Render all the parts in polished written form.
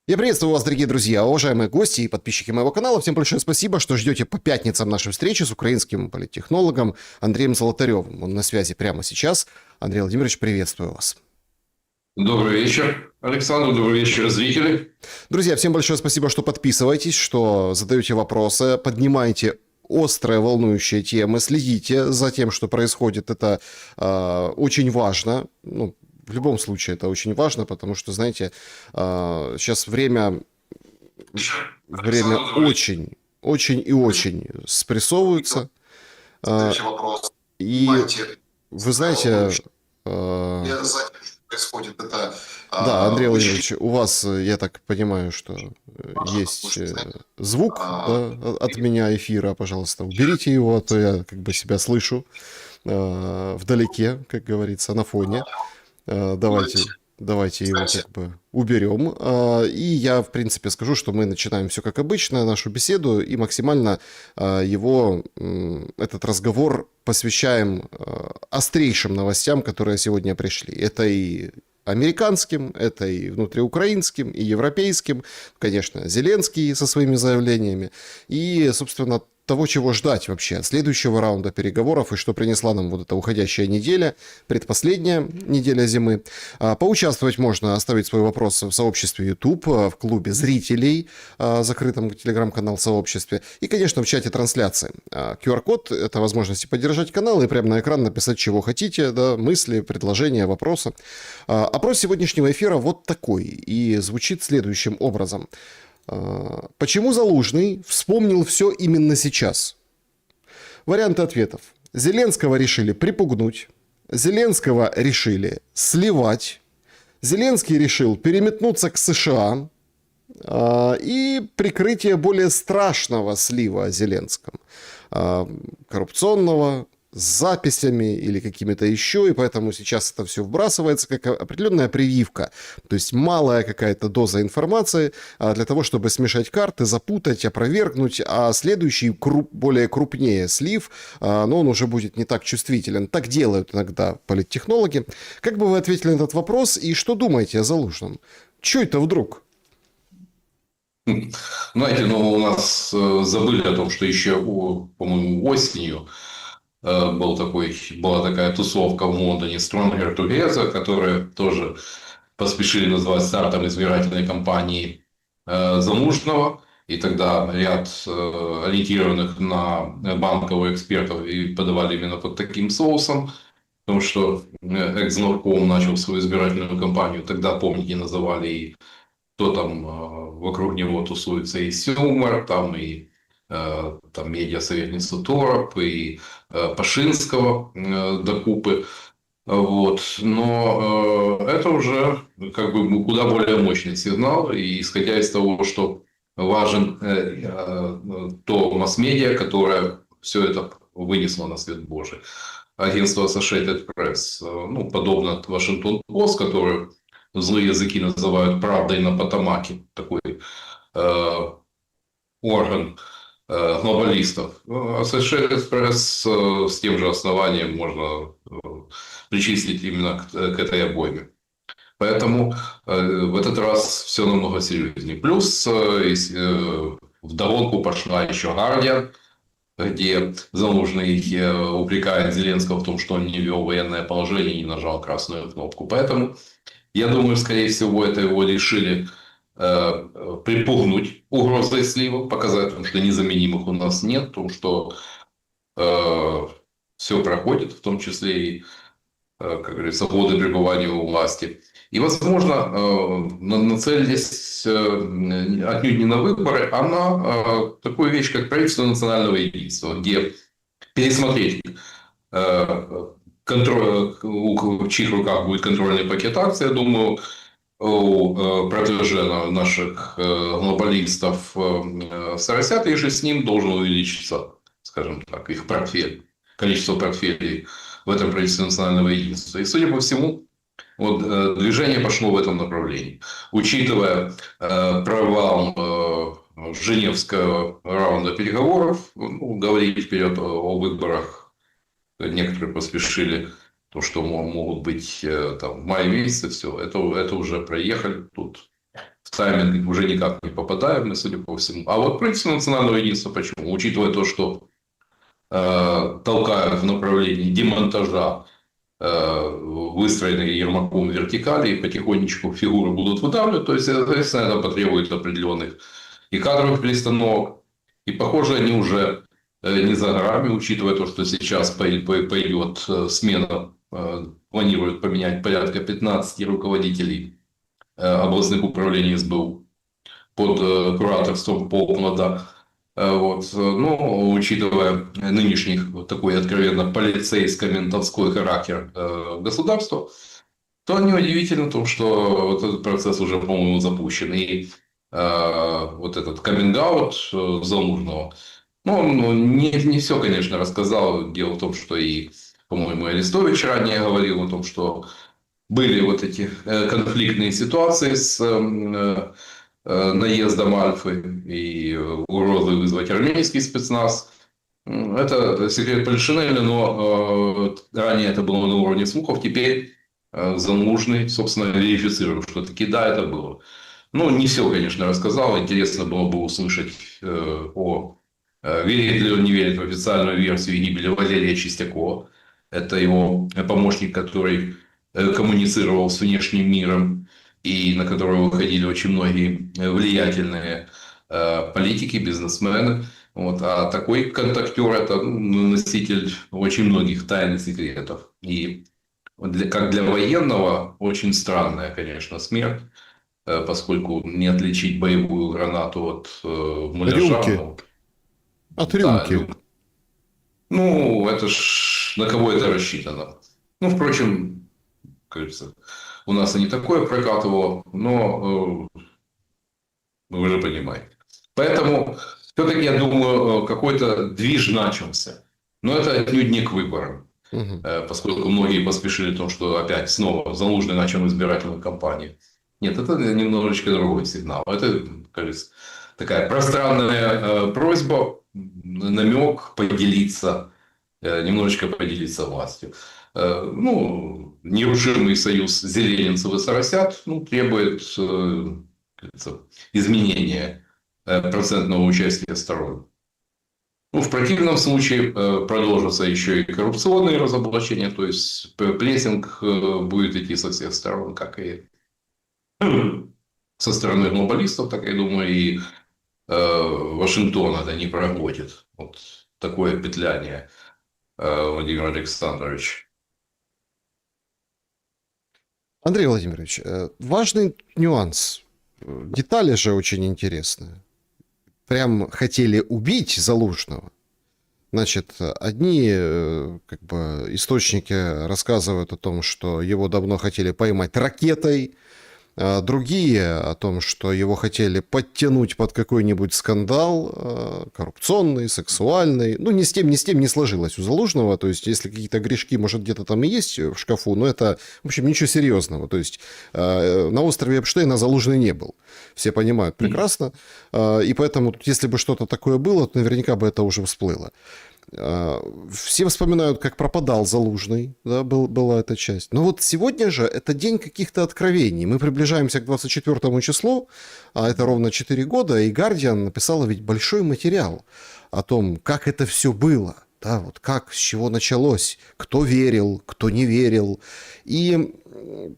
Я приветствую вас, дорогие друзья, уважаемые гости и подписчики моего канала. Всем большое спасибо, что ждете по пятницам нашей встречи с украинским политтехнологом Андреем Золотаревым. Он на связи прямо сейчас. Андрей Владимирович, приветствую вас. Добрый вечер, Александр. Добрый вечер, зрители. Друзья, всем большое спасибо, что подписываетесь, что задаете вопросы, поднимаете острые, волнующие темы, следите за тем, что происходит. Это очень важно. В любом случае это очень важно, потому что, знаете, сейчас время очень, очень и очень спрессовывается. И вы знаете, Происходит это да, Андрей очень... Владимирович, у вас, я так понимаю, что есть звук, да, от меня эфира, пожалуйста, уберите его, а то я как бы себя слышу вдалеке, как говорится, на фоне. Давайте его как бы уберем. И я, в принципе, скажу, что мы начинаем все как обычно, нашу беседу, и максимально этот разговор посвящаем острейшим новостям, которые сегодня пришли. Это и американским, это и внутриукраинским, и европейским, конечно, Зеленский со своими заявлениями, и, собственно, того, чего ждать вообще от следующего раунда переговоров и что принесла нам вот эта уходящая неделя, предпоследняя неделя зимы. Поучаствовать можно, оставить свой вопрос в сообществе YouTube, в клубе зрителей, закрытом телеграм-канал сообществе, и, конечно, в чате трансляции. QR-код — это возможность поддержать канал и прямо на экран написать, чего хотите, да, мысли, предложения, вопросы. Опрос сегодняшнего эфира вот такой, и звучит следующим образом. Почему Залужный вспомнил все именно сейчас? Варианты ответов. Зеленского решили припугнуть, Зеленского решили сливать, Зеленский решил переметнуться к США, и прикрытие более страшного слива о Зеленском, коррупционного, с записями или какими-то еще, и поэтому сейчас это все вбрасывается как определенная прививка, то есть малая какая-то доза информации для того, чтобы смешать карты, запутать, опровергнуть, а следующий более крупнее слив, но он уже будет не так чувствителен. Так делают иногда политтехнологи. Как бы вы ответили на этот вопрос и что думаете о Залужном? Че это вдруг? Знаете, у нас забыли о том, что еще, по-моему, осенью была такая тусовка в Лондоне Stronger Together, которая тоже поспешили назвать стартом избирательной кампании Залужного. И тогда ряд ориентированных на банковых экспертов и подавали именно под таким соусом. Потому что экс-нарком начал свою избирательную кампанию. Тогда, помните, называли и кто там вокруг него тусуется, и Сюмар, там и там медиасоветницу Тороп, и Пашинского докупы. Вот. Но это уже как бы куда более мощный сигнал. И исходя из того, что важен то масс-медиа, которое все это вынесло на свет Божий. Агентство Associated Press, подобно Вашингтон-Пост, который злые языки называют правдой на Потомаке, такой орган глобалистов. Associated Press с тем же основанием можно причислить именно к этой обойме. Поэтому в этот раз все намного серьезнее. Плюс вдогонку пошла еще Guardian, где Залужный упрекает Зеленского в том, что он не ввел военное положение и не нажал красную кнопку. Поэтому я думаю, скорее всего, это его решили припугнуть угрозой слива, показать, что незаменимых у нас нет, потому что все проходит, в том числе и, как говорится, годы пребывания у власти. И, возможно, нацелились отнюдь не на выборы, а на такую вещь, как правительство национального единства, где пересмотреть контроль, в чьих руках будет контрольный пакет акций, я думаю, у протеже наших глобалистов Соросят, и же с ним должен увеличиться, скажем так, их портфель, количество портфелей в этом правительстве национального единства. И, судя по всему, движение пошло в этом направлении. Учитывая провал Женевского раунда переговоров, говорить вперед о выборах некоторые поспешили, то, что могут быть там, в мае месяце, все, это уже проехали. Тут в тайминг уже никак не попадаем, мы, судя по всему. А вот принцип национального единства почему? Учитывая то, что толкают в направлении демонтажа выстроенные Ермаком вертикали, и потихонечку фигуры будут выдавливать, то есть, соответственно, это потребует определенных и кадровых перестановок. И, похоже, они уже не за горами, учитывая то, что сейчас пойдет смена, планируют поменять порядка 15 руководителей областных управлений СБУ под кураторством Полнада. Вот. Но, учитывая нынешний такой откровенно полицейско-ментовской характер государства, то неудивительно то, что вот этот процесс уже, по-моему, запущен. И вот этот каминг-аут Залужного, ну, он не все, конечно, рассказал. Дело в том, что и, по-моему, Арестович ранее говорил о том, что были вот эти конфликтные ситуации с наездом Альфы и угрозой вызвать армейский спецназ. Это секрет Полишинеля, но ранее это было на уровне слухов. Теперь Залужный, собственно, верифицировал, что таки да, это было. Ну, не все, конечно, рассказал. Интересно было бы услышать верит ли он, не верит в официальную версию гибели Валерия Чистякова. Это его помощник, который коммуницировал с внешним миром и на которого выходили очень многие влиятельные политики, бизнесмены. Вот. А такой контактер – это носитель очень многих тайн и секретов. И как для военного очень странная, конечно, смерть, поскольку не отличить боевую гранату от муляжа. Рюмки. Ну, От да, рюмки. ну, это ж на кого это рассчитано. Ну, впрочем, кажется, у нас и не такое прокатывало, но вы же понимаете. Поэтому, все-таки, я думаю, какой-то движ начался. Но это отнюдь не к выборам. Мгм. Поскольку многие поспешили в том, что опять снова Залужный начал избирательную кампанию. Нет, это немножечко другой сигнал. Это, кажется, такая пространная просьба, намек поделиться, немножечко поделиться властью. Ну, нерушимый союз зеленинцев и соросят требует изменения процентного участия сторон. Ну, в противном случае продолжатся еще и коррупционные разоблачения, то есть прессинг будет идти со всех сторон, как и со стороны глобалистов, так я думаю, и Вашингтон это не проглотит. Вот такое петляние, Владимир Александрович. Андрей Владимирович, важный нюанс. Детали же очень интересные. Прям хотели убить Залужного. Значит, одни как бы источники рассказывают о том, что его давно хотели поймать ракетой, а другие о том, что его хотели подтянуть под какой-нибудь скандал коррупционный, сексуальный. Ну, ни с тем не сложилось у Залужного. То есть, если какие-то грешки, может, где-то там и есть в шкафу, но это, в общем, ничего серьезного. То есть, на острове Эпштейна Залужный не был. Все понимают прекрасно. И поэтому, если бы что-то такое было, то наверняка бы это уже всплыло. Все вспоминают, как пропадал Залужный, да, была эта часть. Но вот сегодня же это день каких-то откровений. Мы приближаемся к 24 числу, а это ровно 4 года, и «Гардиан» написала ведь большой материал о том, как это все было. Да, вот как, с чего началось, кто верил, кто не верил. И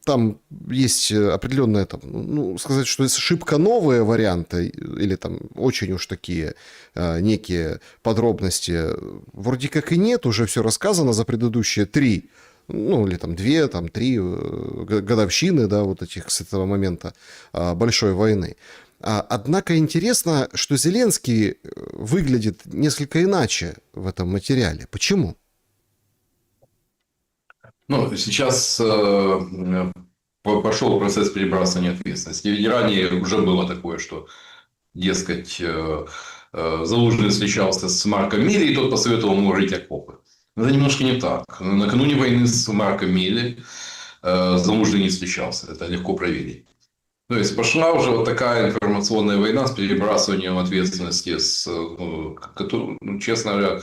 там есть определенные, там, ну, сказать, что это шибко новые варианты, или там очень уж такие некие подробности, вроде как и нет, уже все рассказано за предыдущие 3, ну, или там 2, там 3 годовщины, да, вот этих, с этого момента большой войны. Однако интересно, что Зеленский выглядит несколько иначе в этом материале. Почему? Ну, сейчас пошел процесс перебрасывания ответственности. Ведь ранее уже было такое, что, дескать, Залужный встречался с Марком Милли, и тот посоветовал ему рыть окопы. Это немножко не так. Накануне войны с Марком Милли Залужный не встречался. Это легко проверить. То есть пошла уже вот такая информационная война с перебрасыванием ответственности, честно говоря,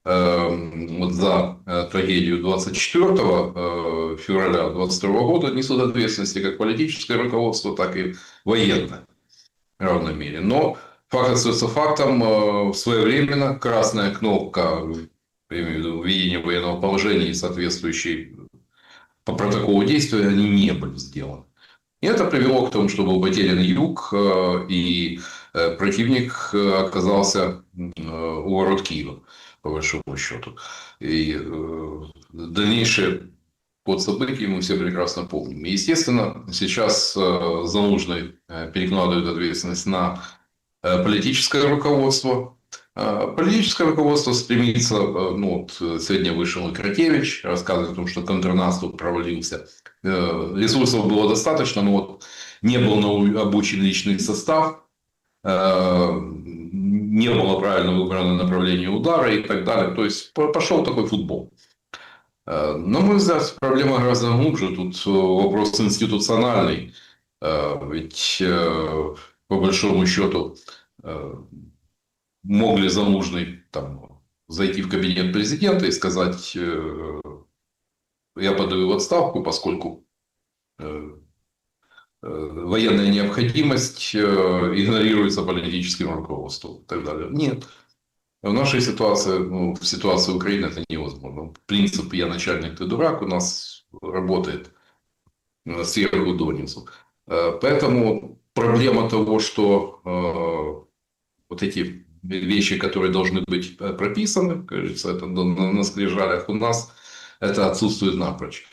вот за трагедию 24 февраля 22 года несут ответственности как политическое руководство, так и военное в равной мере. Но факт остается фактом. Своевременно красная кнопка, я имею в виду введение военного положения и соответствующие по протоколу действия, они не были сделаны. И это привело к тому, что был потерян юг, и противник оказался у ворот Киева, по большому счету. И дальнейший ход событий мы все прекрасно помним. И, естественно, сейчас Залужный перекладывает ответственность на политическое руководство. Политическое руководство стремится, ну, вот сегодня вышел и Кратевич, рассказывает о том, что контрнаступ провалился. Ресурсов было достаточно, но вот не был обучен личный состав, не было правильно выбрано направление удара и так далее. То есть пошел такой футбол. На мой взгляд, проблема гораздо глубже. Тут вопрос институциональный. Ведь по большому счету мог ли Залужный там зайти в кабинет президента и сказать: я подаю в отставку, поскольку военная необходимость игнорируется политическим руководством и так далее. Нет. В нашей ситуации, ну, в ситуации Украины это невозможно. Принцип «я начальник, ты дурак» у нас работает сверху донизу. Поэтому проблема того, что вот эти вещи, которые должны быть прописаны, кажется, это на скрижалях у нас, это отсутствует напрочь.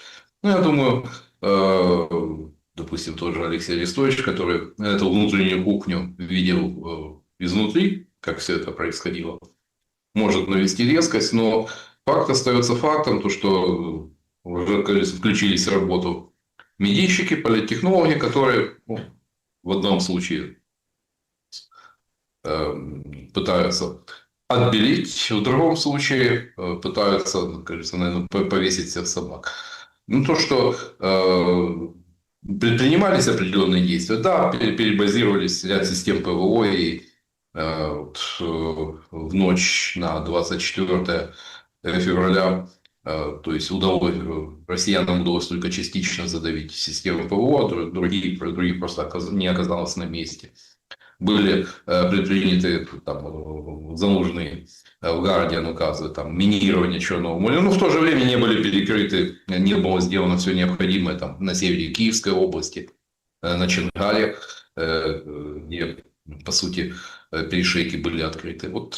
Ну, я думаю, допустим, тот же Алексей Арестович, который эту внутреннюю кухню видел изнутри, как все это происходило, может навести резкость, но факт остается фактом, то, что уже, кажется, включились в работу медийщики, политтехнологи, которые, ну, в одном случае пытаются отбелить, в другом случае пытаются, кажется, наверное, повесить всех собак. Ну, то, что предпринимались определенные действия, да, перебазировались ряд систем ПВО, и в ночь на 24 февраля, то есть россиянам удалось только частично задавить систему ПВО, других просто не оказалось на месте. Были предприняты там, Залужные в Гардиан указы, там, минирование Черного моря. Но в то же время не были перекрыты, не было сделано все необходимое там, на севере Киевской области, на Чонгаре, где, по сути, перешейки были открыты. Вот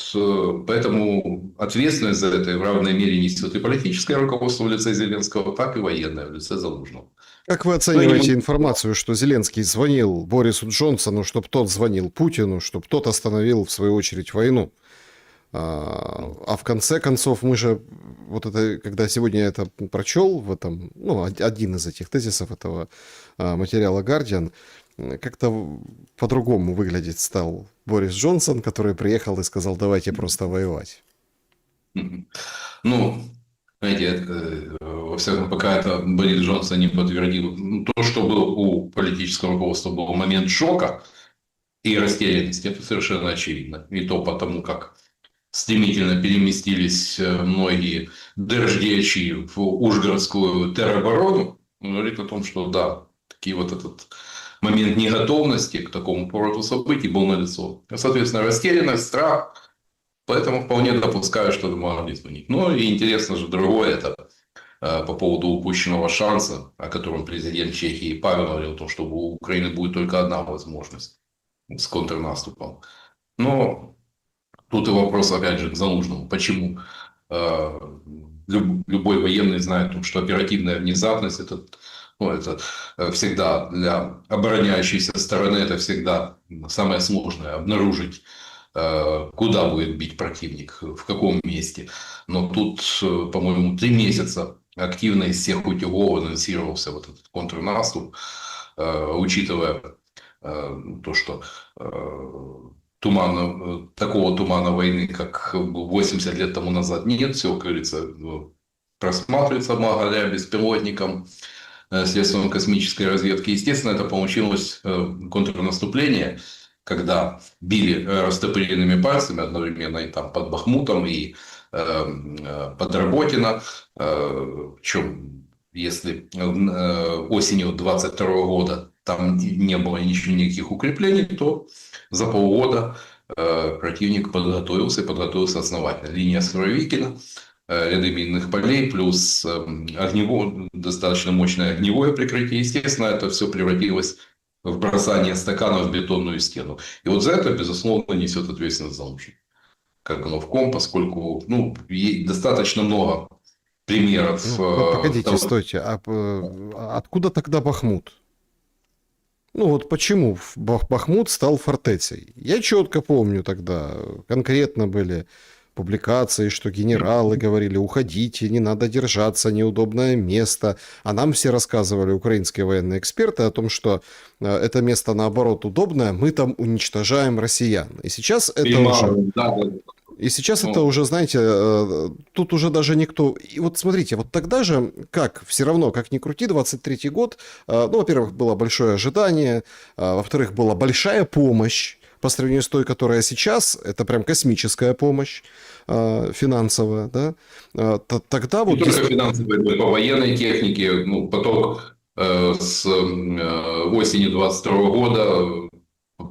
поэтому ответственность за это в равной мере несет и политическое руководство в лице Зеленского, так и военное в лице Залужного. Как вы оцениваете информацию, что Зеленский звонил Борису Джонсону, чтобы тот звонил Путину, чтобы тот остановил, в свою очередь, войну? А в конце концов, мы же, вот это, когда сегодня я это прочел, в этом, ну, один из этих тезисов этого материала «Гардиан», как-то по-другому выглядеть стал Борис Джонсон, который приехал и сказал: давайте просто воевать. Ну, знаете, во всяком, пока это Борис Джонсон не подтвердил, то, что был у политического руководства, был момент шока и растерянности, это совершенно очевидно. И то потому, как стремительно переместились многие держдячи в Ужгородскую тероборону, говорит о том, что да, такие вот этот момент неготовности к такому повороту событий был налицо. Соответственно, растерянность, страх. Поэтому вполне допускаю, что это могли звонить. Ну и интересно же другое, это по поводу упущенного шанса, о котором президент Чехии Павел говорил, то, что у Украины будет только одна возможность с контрнаступом. Но тут и вопрос, опять же, к Залужному. Почему? Любой военный знает, что оперативная внезапность это всегда для обороняющейся стороны, это всегда самое сложное — обнаружить, куда будет бить противник, в каком месте. Но тут, по-моему, 3 месяца активно из всех утюгов анонсировался вот этот контрнаступ, учитывая то, что такого тумана войны, как 80 лет тому назад, нет. Все, как говорится, просматривается благодаря беспилотникам, средствам космической разведки. Естественно, это получилось контрнаступление, когда били растопыренными пальцами одновременно и там под Бахмутом, и подработено. Причем, если осенью 22 года там не было ничего, никаких укреплений, то за полгода противник подготовился основательно. Линия Суровикина, ряды минных полей, плюс достаточно мощное огневое прикрытие. Естественно, это все превратилось в бросание стаканов в бетонную стену. И вот за это, безусловно, несет ответственность Залужный, как главком, поскольку достаточно много примеров Ну, погодите, того. стойте, откуда тогда Бахмут? Ну вот почему Бахмут стал фортецей? Я четко помню тогда, конкретно были публикации, что генералы говорили, уходите, не надо держаться, неудобное место. А нам все рассказывали, украинские военные эксперты, о том, что это место, наоборот, удобное, мы там уничтожаем россиян. И сейчас это уже... И сейчас это уже, знаете, тут уже даже никто... И вот смотрите, вот тогда же, как, все равно, как ни крути, 23-й год, ну, во-первых, было большое ожидание, во-вторых, была большая помощь по сравнению с той, которая сейчас, это прям космическая помощь финансовая, да, тогда вот... Не только финансовая, по военной технике, ну, поток с осени 22 года,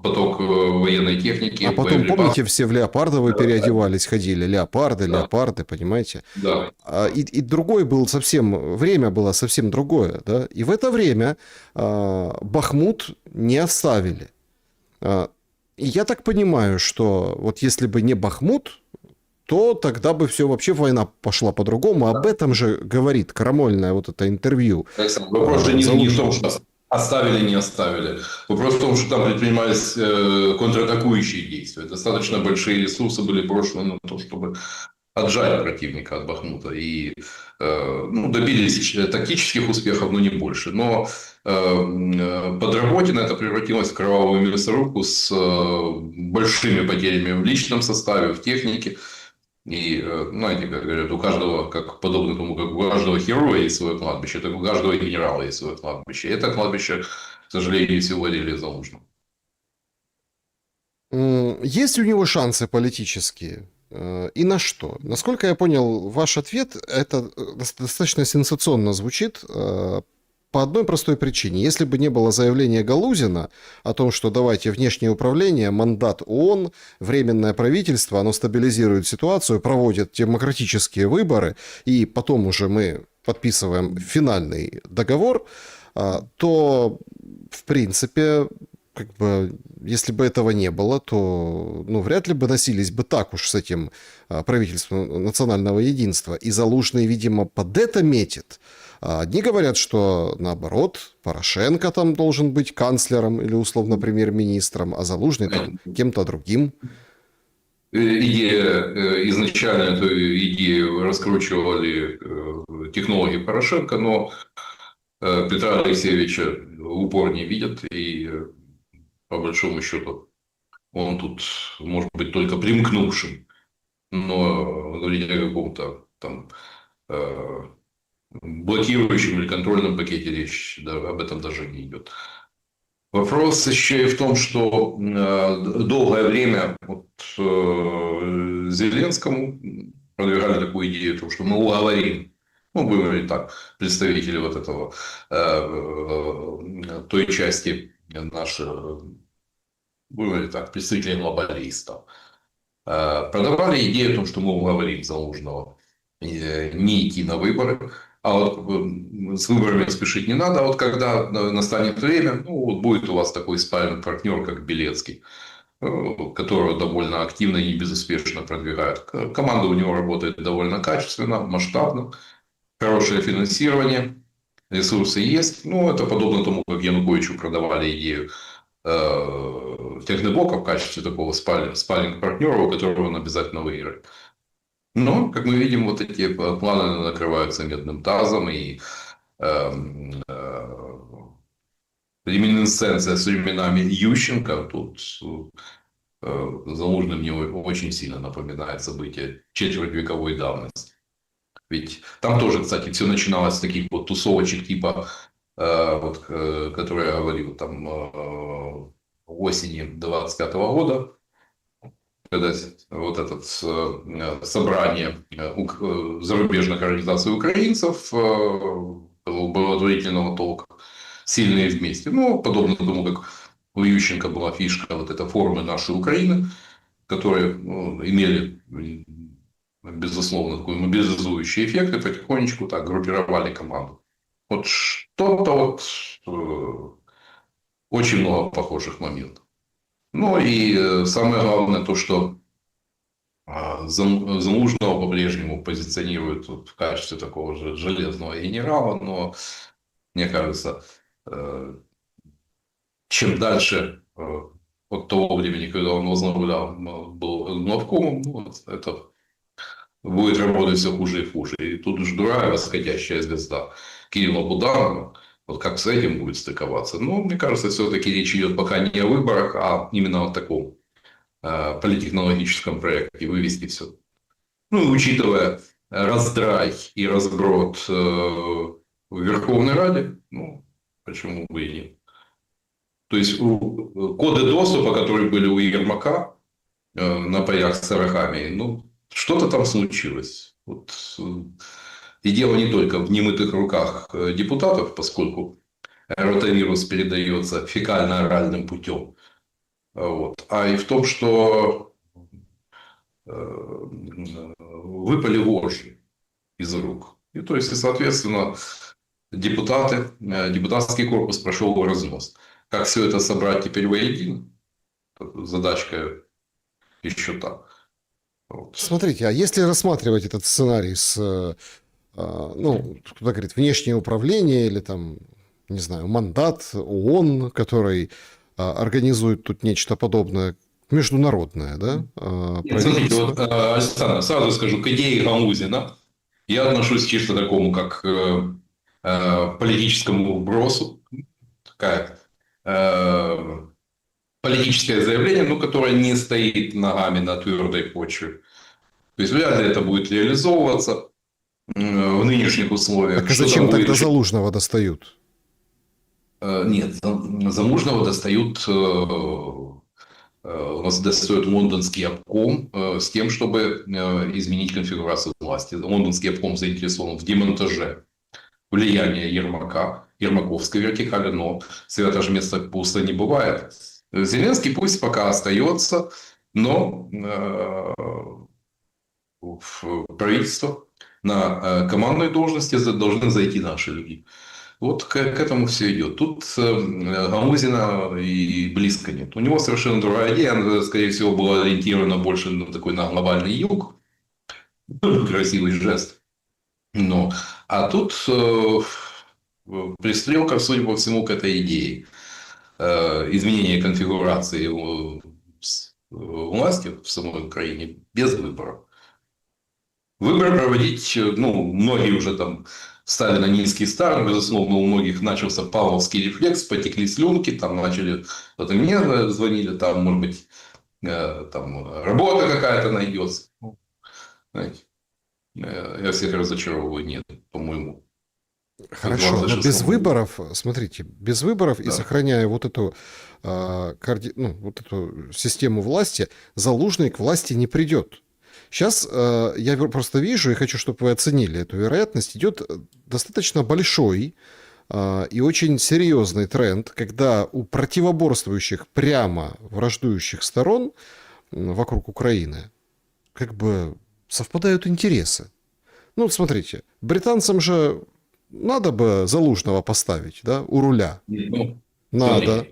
поток военной техники, А потом, помните, все в леопардовые переодевались, ходили, леопарды, понимаете? Да. И другой был совсем, время было совсем другое, да, и в это время Бахмут не оставили. И я так понимаю, что вот если бы не Бахмут, то тогда бы все вообще война пошла по-другому. Об этом же говорит крамольное вот это интервью. Вопрос же не в том, что оставили, не оставили. Вопрос в том, что там предпринимались контратакующие действия. Достаточно большие ресурсы были брошены на то, чтобы отжать противника от Бахмута. И добились тактических успехов, но не больше. Но Подработина это превратилось в кровавую мясорубку с большими потерями в личном составе, в технике. И, знаете, как говорят, у каждого, как подобно тому, как у каждого героя есть свое кладбище, так у каждого генерала есть свое кладбище. И это кладбище, к сожалению, сегодня Залужного. Есть у него шансы политические? И на что? Насколько я понял, ваш ответ, это достаточно сенсационно звучит, по одной простой причине. Если бы не было заявления Галузина о том, что давайте внешнее управление, мандат ООН, временное правительство, оно стабилизирует ситуацию, проводит демократические выборы, и потом уже мы подписываем финальный договор, то, в принципе, как бы, если бы этого не было, то вряд ли бы носились бы так уж с этим правительством национального единства. И Залужный, видимо, под это метит. Одни говорят, что наоборот, Порошенко там должен быть канцлером или условно премьер-министром, а Залужный там кем-то другим. Изначально эту идею раскручивали технологи Порошенко, но Петра Алексеевича в упор не видят. И по большому счету он тут может быть только примкнувшим. Но говорить о каком-то там блокирующем или контрольном пакете речь об этом даже не идет. Вопрос еще и в том, что долгое время Зеленскому продвигали такую идею, том, что мы уговорим, будем говорить так, представители вот этого той части нашей, будем говорить так, представителей глобалистов, продавали идею о том, что мы уговорим Залужного не идти на выборы. А вот с выборами спешить не надо. А вот когда настанет время, будет у вас такой спарринг-партнер, как Белецкий, которого довольно активно и безуспешно продвигают. Команда у него работает довольно качественно, масштабно, хорошее финансирование, ресурсы есть. Это подобно тому, как Януковичу продавали идею Техноблока в качестве такого спарринг-партнера, у которого он обязательно выиграет. Но, как мы видим, вот эти планы накрываются медным тазом, и реминисценция с временами Ющенко тут Залужный мне очень сильно напоминает события четвертьвековой давности. Ведь там тоже, кстати, все начиналось с таких вот тусовочек типа, которые я говорил, там осени 25 года. когда вот это собрание зарубежных организаций украинцев благотворительного толка «Сильные вместе». Ну, подобно тому, как у Ющенко была фишка вот эта форумы нашей Украины, которые имели, безусловно, такой мобилизующий эффект, и потихонечку так группировали команду. Вот что-то вот очень много похожих моментов. Ну и самое главное то, что Залужного по-прежнему позиционируют вот в качестве такого же железного генерала, но мне кажется, чем дальше от того времени, когда он возглавлял, был главкомом, вот это будет работать все хуже и хуже. И тут уж другая восходящая звезда Кирилла Буданова, вот как с этим будет стыковаться. Но мне кажется, все-таки речь идет пока не о выборах, а именно о таком политтехнологическом проекте, вывести все. Ну, и учитывая раздрай и разброд в Верховной Раде, ну, почему бы и нет. То есть коды доступа, которые были у Ермака на паях с Арахамией, ну, что-то там случилось. Вот, и дело не только в немытых руках депутатов, поскольку ротавирус передается фекально-оральным путем, вот, а и в том, что выпали вожжи из рук. И то есть, и, соответственно, депутатский корпус прошел в разнос. Как все это собрать теперь воедино? Задачка еще та. Вот. Смотрите, а если рассматривать этот сценарий с, ну, кто-то говорит, внешнее управление или там, не знаю, мандат ООН, который организует тут нечто подобное, международное, да? Смотрите, вот, Александр, сразу скажу, к идее Галузина я отношусь чисто такому, как политическому вбросу. Такая политическое заявление, но которое не стоит ногами на твердой почве. То есть, вряд ли это будет реализовываться в нынешних условиях. Так а зачем тогда Залужного достают? Нет, Залужного достают... У нас достает лондонский обком с тем, чтобы изменить конфигурацию власти. Лондонский обком заинтересован в демонтаже влияния Ермака, ермаковской вертикали, но свято же место пусто не бывает. Зеленский пусть пока остается, но в правительство на командной должности должны зайти наши люди. Вот к этому все идет. Тут Галузина и близко нет. У него совершенно другая идея. Она, скорее всего, была ориентирована больше на такой на глобальный юг. Красивый жест. Но, а тут пристрелка, судя по всему, к этой идее. Изменение конфигурации власти в самой Украине без выборов. Выборы проводить, ну, многие уже там встали на низкий старт, безусловно, у многих начался павловский рефлекс, потекли слюнки, там начали, вот и мне звонили, там, может быть, там работа какая-то найдется. Знаете, я всех разочаровываю, нет, по-моему. Хорошо, но без выборов, смотрите, без выборов и сохраняя вот эту, ну, вот эту систему власти, Залужный к власти не придет. Сейчас я просто вижу и хочу, чтобы вы оценили эту вероятность. Идет достаточно большой и очень серьезный тренд, когда у противоборствующих, прямо враждующих сторон вокруг Украины как бы совпадают интересы. Ну, вот смотрите, британцам же надо бы Залужного поставить, да, у руля. Надо.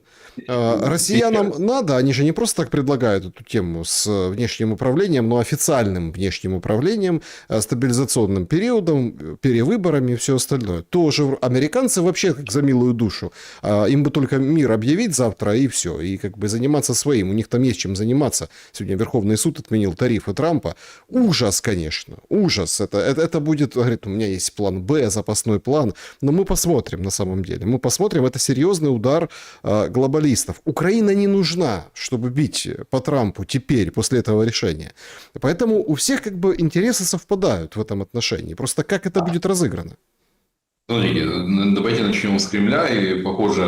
Россиянам надо, они же не просто так предлагают эту тему с внешним управлением, но официальным внешним управлением, стабилизационным периодом, перевыборами и все остальное. Тоже американцы вообще как за милую душу. Им бы только мир объявить завтра и все, и как бы заниматься своим. У них там есть чем заниматься. Сегодня Верховный суд отменил тарифы Трампа. Ужас, конечно, ужас. Это будет, говорит, у меня есть план Б, запасной план, но мы посмотрим на самом деле. Мы посмотрим, это серьезный удар глобалистов. Украина не нужна, чтобы бить по Трампу теперь, после этого решения. Поэтому у всех как бы интересы совпадают в этом отношении. Просто как это будет разыграно? Смотрите, давайте начнем с Кремля. И, похоже,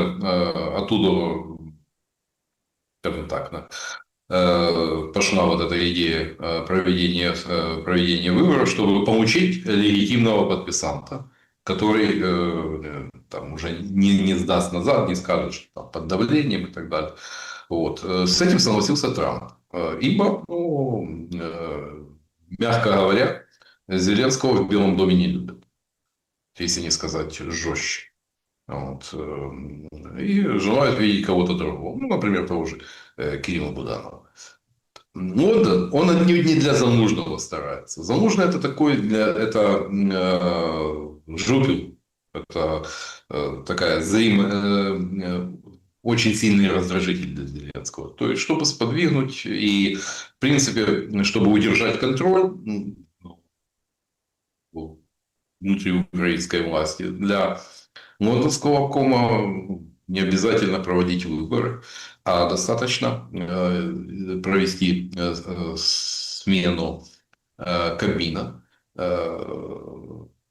оттуда, скажем так, пошла вот эта идея проведения выборов, чтобы получить легитимного подписанта, который там уже не сдаст назад, не скажет, что там под давлением и так далее. Вот. С этим согласился Трамп. Ибо, ну, мягко говоря, Зеленского в Белом доме не любят, если не сказать жестче. Вот. И желают видеть кого-то другого. Ну, например, того же Кирилла Буданова. Ну, он отнюдь не для Залужного старается. Залужный это такой, жупил. Это такая очень сильный раздражитель для Зеленского. То есть, чтобы сподвигнуть и, в принципе, чтобы удержать контроль внутри украинской власти, для Лондонского обкома не обязательно проводить выборы, а достаточно провести смену Кабмина,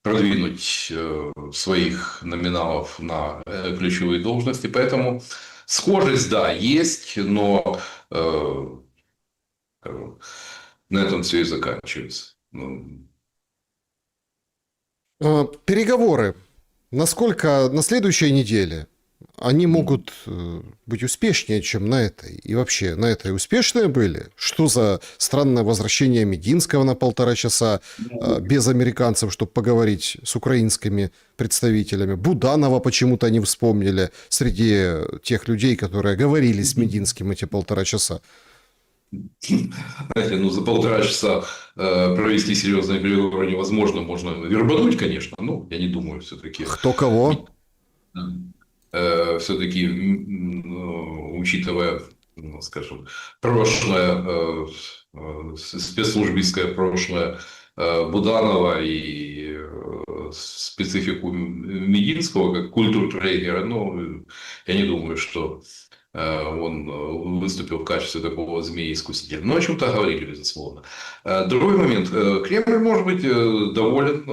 продвинуть своих номиналов на ключевые должности. Поэтому схожесть, да, есть, но на этом все и заканчивается. Переговоры. Насколько на следующей неделе они могут быть успешнее, чем на этой? И вообще, на этой успешные были? Что за странное возвращение Мединского на 1,5 часа без американцев, чтобы поговорить с украинскими представителями? Буданова почему-то не вспомнили среди тех людей, которые говорили с Мединским эти 1,5 часа. Знаете, ну, за 1,5 часа провести серьезные переговоры невозможно. Можно вербануть, конечно, но я не думаю все-таки. Кто кого? Все-таки, учитывая, скажем, прошлое, спецслужбистское прошлое Буданова и специфику Мединского как культуртрейдера, ну, я не думаю, что он выступил в качестве такого змеи-искусителя. Но о чем-то говорили, безусловно. Другой момент. Кремль может быть доволен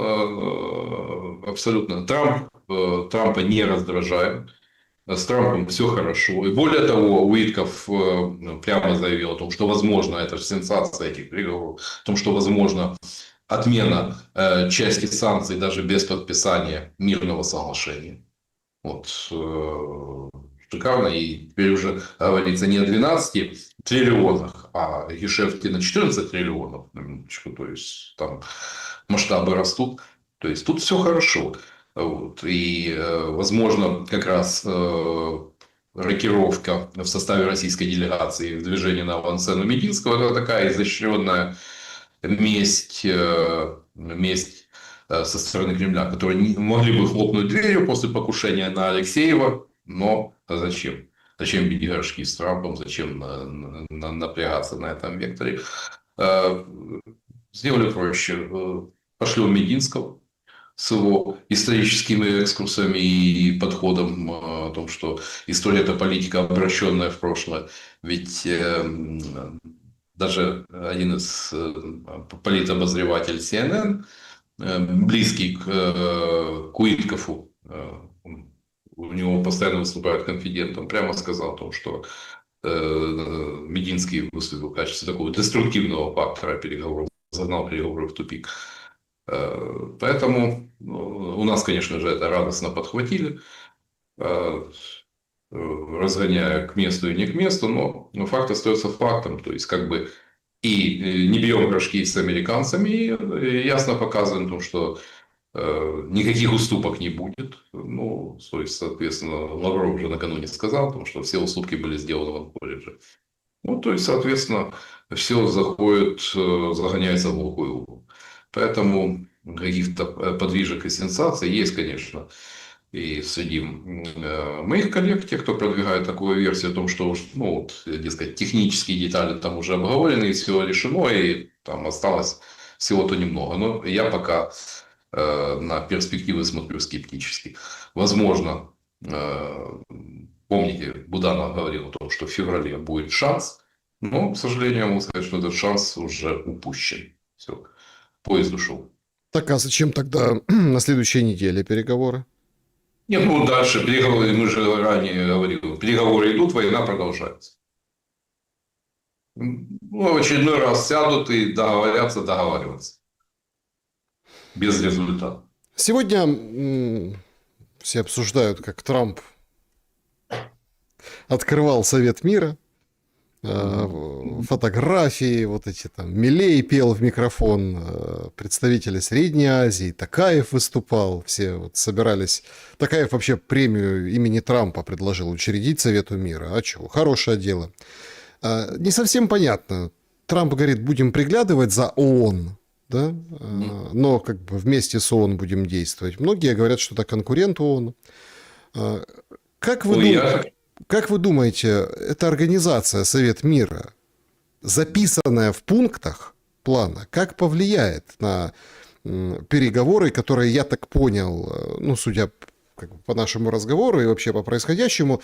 абсолютно. Трампа не раздражает. С Трампом все хорошо. И более того, Уитков прямо заявил о том, что возможно, это же сенсация этих переговоров, о том, что возможно отмена части санкций даже без подписания мирного соглашения. Вот. Шикарно. И теперь уже говорится не о 12 триллионах, а гешефте на 14 триллионов. На минуточку. То есть, там масштабы растут. То есть, тут все хорошо. Вот. И, возможно, как раз рокировка в составе российской делегации в движении на авансцену Мединского – это такая изощренная месть со стороны Кремля, которые могли бы хлопнуть дверью после покушения на Алексеева, но зачем? Зачем бить горшки с Трампом? Зачем напрягаться на этом векторе? Сделали проще. Пошлем Мединского с его историческими экскурсами и подходом о том, что история – это политика, обращенная в прошлое. Ведь даже один из политобозревателей CNN, близкий к Уиткофу, у него постоянно выступает конфидент, он прямо сказал о том, что Мединский выступил в качестве такого деструктивного фактора переговоров, загнал переговоры в тупик. Поэтому у нас, конечно же, это радостно подхватили, разгоняя к месту и не к месту, но факт остается фактом. То есть, как бы и не бьем горшки с американцами, и ясно показываем, том, что никаких уступок не будет. Ну, то есть, соответственно, Лавров уже накануне сказал, потому что все уступки были сделаны в Анкоридже. Ну, то есть, соответственно, все заходит, загоняется в глухой угол. Поэтому каких-то подвижек и сенсаций есть, конечно, и среди моих коллег, тех, кто продвигает такую версию о том, что, ну, вот, дескать, технические детали там уже обговорены, и все решено, и там осталось всего-то немного. Но я пока на перспективы смотрю скептически. Возможно, помните, Буданов говорил о том, что в феврале будет шанс, но, к сожалению, я могу сказать, что этот шанс уже упущен. Все, поезд ушел. Так, а зачем тогда на следующей неделе переговоры? Нет, ну дальше переговоры, мы же ранее говорили, переговоры идут, война продолжается. в очередной раз сядут и договариваться. Без результата. Сегодня все обсуждают, как Трамп открывал Совет мира, фотографии, вот эти там, Милей пел в микрофон, представители Средней Азии, Токаев выступал, все вот собирались. Токаев вообще премию имени Трампа предложил учредить Совету мира. А чего? Хорошее дело. Не совсем понятно. Трамп говорит, будем приглядывать за ООН, да? Но как бы вместе с ООН будем действовать. Многие говорят, что это конкурент ООН. Как вы думаете, эта организация Совет мира, записанная в пунктах плана, как повлияет на переговоры, которые, я так понял, ну, судя как бы по нашему разговору и вообще по происходящему,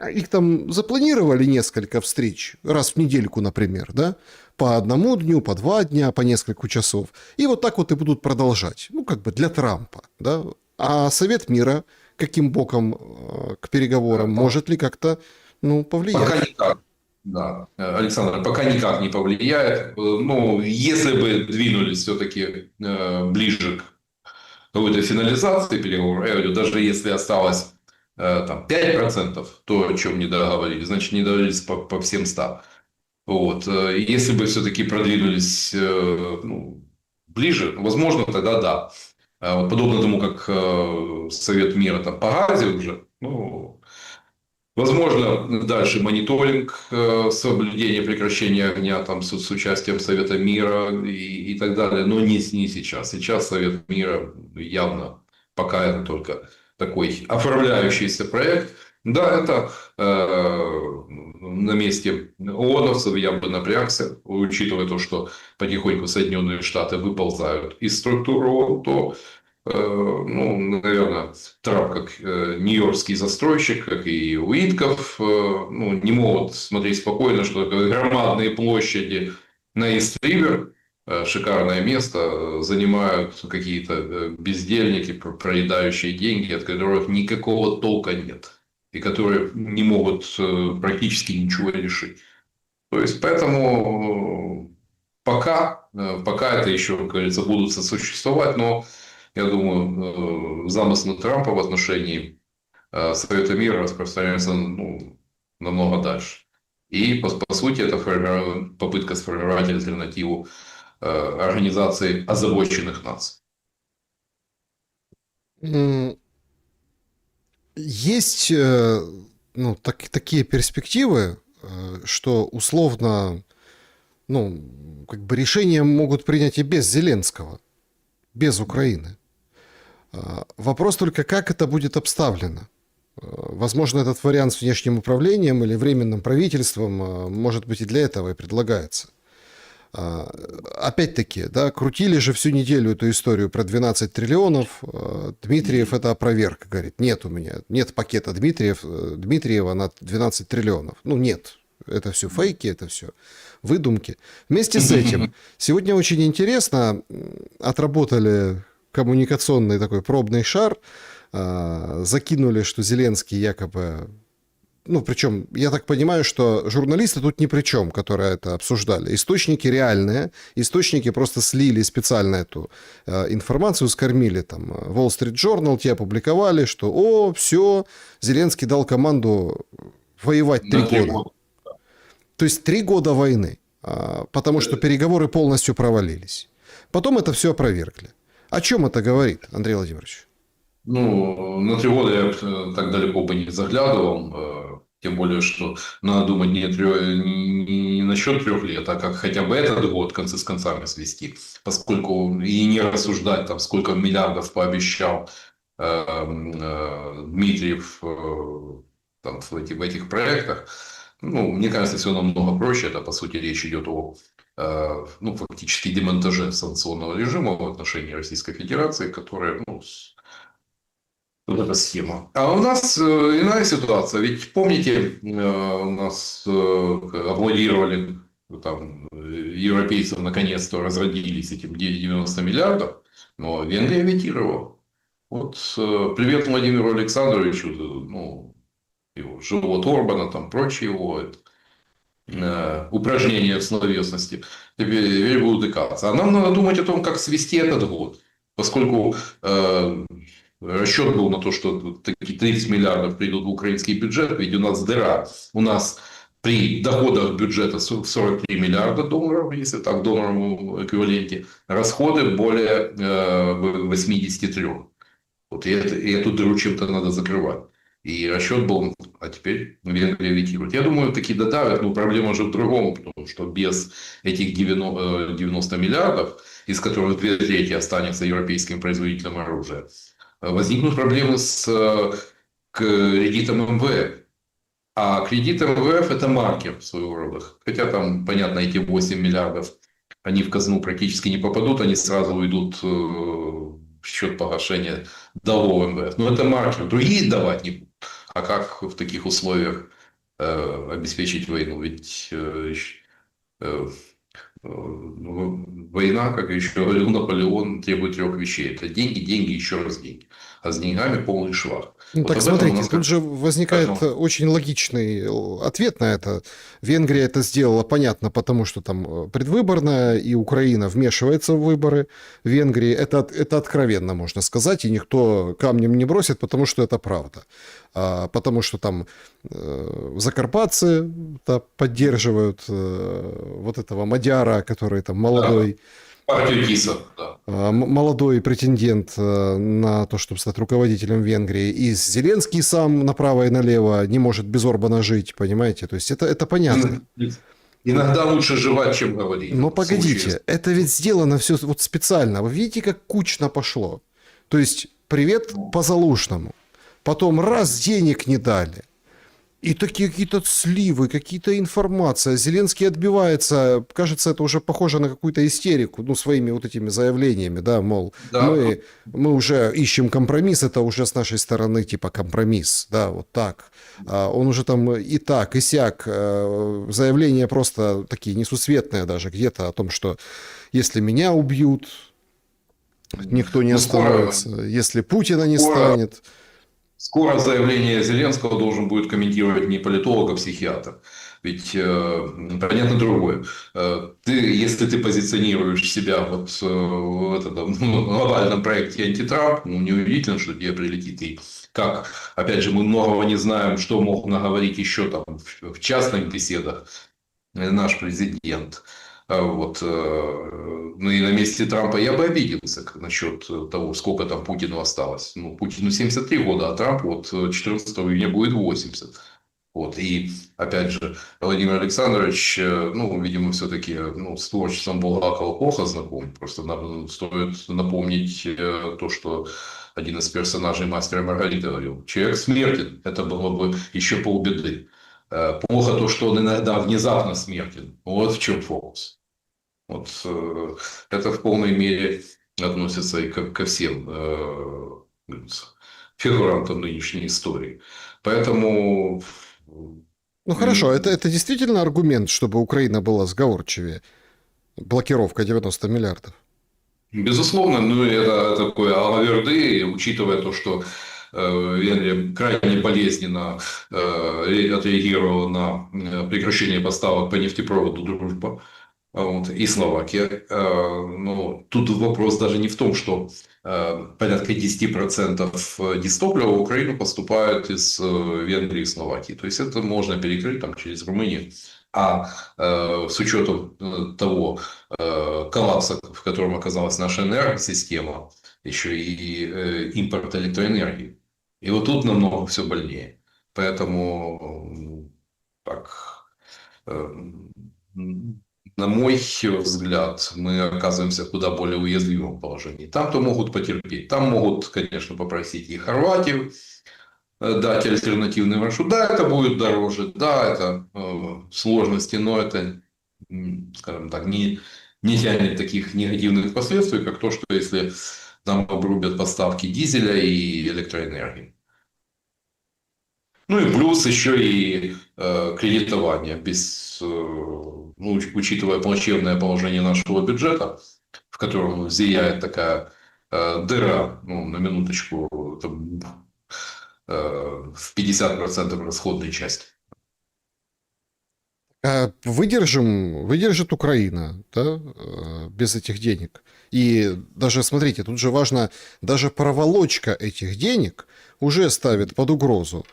их там запланировали несколько встреч, раз в недельку, например, да, по одному дню, по 2 дня, по несколько часов, и вот так вот и будут продолжать, ну, как бы для Трампа, да, а Совет мира каким боком к переговорам, может ли как-то, ну, повлиять? Пока никак. Да, Александр, пока никак не повлияет. Ну, если бы двинулись все-таки ближе к какой-то финализации переговоров, я говорю, даже если осталось там 5%, то, о чем не договорились, значит, не договорились по всем 100. Вот. Если бы все-таки продвинулись ну, ближе, возможно, тогда да. Вот подобно тому, как Совет мира там погазил уже, ну, возможно, дальше мониторинг соблюдения прекращения огня там, с участием Совета мира и так далее, но не сейчас. Сейчас Совет мира явно пока это только такой оформляющийся проект. Да, это на месте ООНовцев я бы напрягся, учитывая то, что потихоньку Соединенные Штаты выползают из структуры ООН, то ну, наверное, Трамп, как нью-йоркский застройщик, как и Уитков, ну, не могут смотреть спокойно, что громадные площади на Ист-Ривер, шикарное место, занимают какие-то бездельники, проедающие деньги, от которых никакого толка нет, и которые не могут практически ничего решить. То есть, поэтому пока это еще, как говорится, будут сосуществовать, но я думаю, замыслы Трампа в отношении Совета мира распространяются ну, намного дальше. И, по сути, это попытка сформировать альтернативу Организации озабоченных наций. Есть ну, такие перспективы, что условно, ну, как бы решения могут принять и без Зеленского, без Украины. Вопрос только, как это будет обставлено. Возможно, этот вариант с внешним управлением или временным правительством, может быть, и для этого и предлагается. Опять-таки, да, крутили же всю неделю эту историю про 12 триллионов. Дмитриев это опроверг. Говорит, нет у меня, нет пакета Дмитриева на 12 триллионов. Ну, нет. Это все фейки, это все выдумки. Вместе с этим, сегодня очень интересно отработали коммуникационный такой пробный шар, закинули, что Зеленский якобы... Ну, причем, я так понимаю, что журналисты тут ни при чем, которые это обсуждали. Источники реальные, источники просто слили специально эту информацию, скормили там. Wall Street Journal те опубликовали, что, все, Зеленский дал команду воевать 3 года. То есть 3 года войны, потому что переговоры полностью провалились. Потом это все опровергли. О чем это говорит, Андрей Владимирович? Ну, на 3 года я так далеко бы не заглядывал. Тем более, что надо думать не насчет 3 лет, а как хотя бы этот год концы с концами свести. Поскольку и не рассуждать, там, сколько миллиардов пообещал Дмитриев там, в этих проектах. Ну, мне кажется, все намного проще. Это, по сути, речь идет о ну, фактически демонтаже санкционного режима в отношении Российской Федерации, которая, ну, вот эта схема. А у нас иная ситуация. Ведь помните, у нас аплодировали там, европейцев наконец-то разродились этим 90 миллиардов, но Венгрия ветировала. Вот привет Владимиру Александровичу, ну, его живот Орбана, там прочие его. упражнения в словесности, теперь будут икаться. А нам надо думать о том, как свести этот год. Поскольку расчет был на то, что такие 30 миллиардов придут в украинский бюджет, ведь у нас дыра. У нас при доходах бюджета 43 миллиарда долларов, если так в долларовом эквиваленте, расходы более 83. Вот и эту дыру чем-то надо закрывать. И расчет был, а теперь Венгрия ветирует. Я думаю, таки додавят, но проблема же в другом, потому что без этих 90 миллиардов, из которых 2/3 останется европейским производителем оружия, возникнут проблемы с кредитом МВФ. А кредит МВФ – это маркер своего рода. Хотя там, понятно, эти 8 миллиардов, они в казну практически не попадут, они сразу уйдут в счет погашения долгов МВФ. Но это маркер. Другие давать не будут. А как в таких условиях обеспечить войну? Ведь война, как еще говорил Наполеон, требует 3 вещей. Это деньги, деньги, еще раз деньги. А с деньгами полный швах. Ну, Вот так об этом у смотрите, нас тут же возникает очень логичный ответ на это. Венгрия это сделала, понятно, потому что там предвыборная, и Украина вмешивается в выборы Венгрии. Это откровенно, можно сказать, и никто камнем не бросит, потому что это правда. Потому что там закарпатцы поддерживают вот этого мадяра, который там молодой. Да. Партию ТИСов, да. Молодой претендент на то, чтобы стать руководителем Венгрии. И Зеленский сам направо и налево не может без Орбана жить, понимаете? То есть это понятно. Иногда лучше жевать, чем говорить. Но погодите, это ведь сделано все вот специально. Вы видите, как кучно пошло? То есть привет по Залужному. Потом раз денег не дали. И такие какие-то сливы, какие-то информация. Зеленский отбивается. Кажется, это уже похоже на какую-то истерику. Ну, своими вот этими заявлениями, да, мол, да. мы уже ищем компромисс. Это уже с нашей стороны типа компромисс. Да, вот так. Он уже там и так, и сяк. Заявления просто такие несусветные даже где-то о том, что если меня убьют, никто не остановится. Если Путина не станет... Скоро заявление Зеленского должен будет комментировать не политолог, а психиатр. Ведь понятно другое. Если ты позиционируешь себя вот в этом глобальном проекте антитрамп, неудивительно, что тебе прилетит. И как, опять же, мы многого не знаем, что мог наговорить еще там в частных беседах наш президент. Вот. Ну и на месте Трампа я бы обиделся насчет того, сколько там Путину осталось. Ну, Путину 73 года, а Трампу вот 14 июня будет 80. Вот. И опять же, Владимир Александрович, ну, видимо, все-таки с творчеством Булгакова плохо знаком. Просто стоит напомнить то, что один из персонажей «Мастера и Маргариты» говорил: человек смертен, это было бы еще полбеды. Плохо то, что он иногда внезапно смертен. Вот в чем фокус. Вот это в полной мере относится и ко всем фигурантам нынешней истории. Поэтому... Ну хорошо, это действительно аргумент, чтобы Украина была сговорчивее? Блокировка 90 миллиардов. Безусловно, это такое алаверды, учитывая то, что Венгрия крайне болезненно отреагировала на прекращение поставок по нефтепроводу «Дружба». Вот, и Словакия. Но тут вопрос даже не в том, что порядка 10% дизтоплива в Украину поступает из Венгрии и Словакии. То есть это можно перекрыть там, через Румынию. А с учетом того коллапса, в котором оказалась наша энергосистема, еще и импорт электроэнергии. И вот тут намного все больнее. Поэтому так, на мой взгляд, мы оказываемся в куда более уязвимом положении. Там-то могут потерпеть. Там могут, конечно, попросить и Хорватию дать альтернативный маршрут. Да, это будет дороже. Да, это сложности, но это, скажем так, не тянет таких негативных последствий, как то, что если нам обрубят поставки дизеля и электроэнергии. Ну и плюс еще и кредитование. Учитывая плачевное положение нашего бюджета, в котором зияет такая дыра, на минуточку, в 50% расходной части. Выдержит Украина, да, без этих денег. И даже, смотрите, тут же важно, даже проволочка этих денег уже ставит под угрозу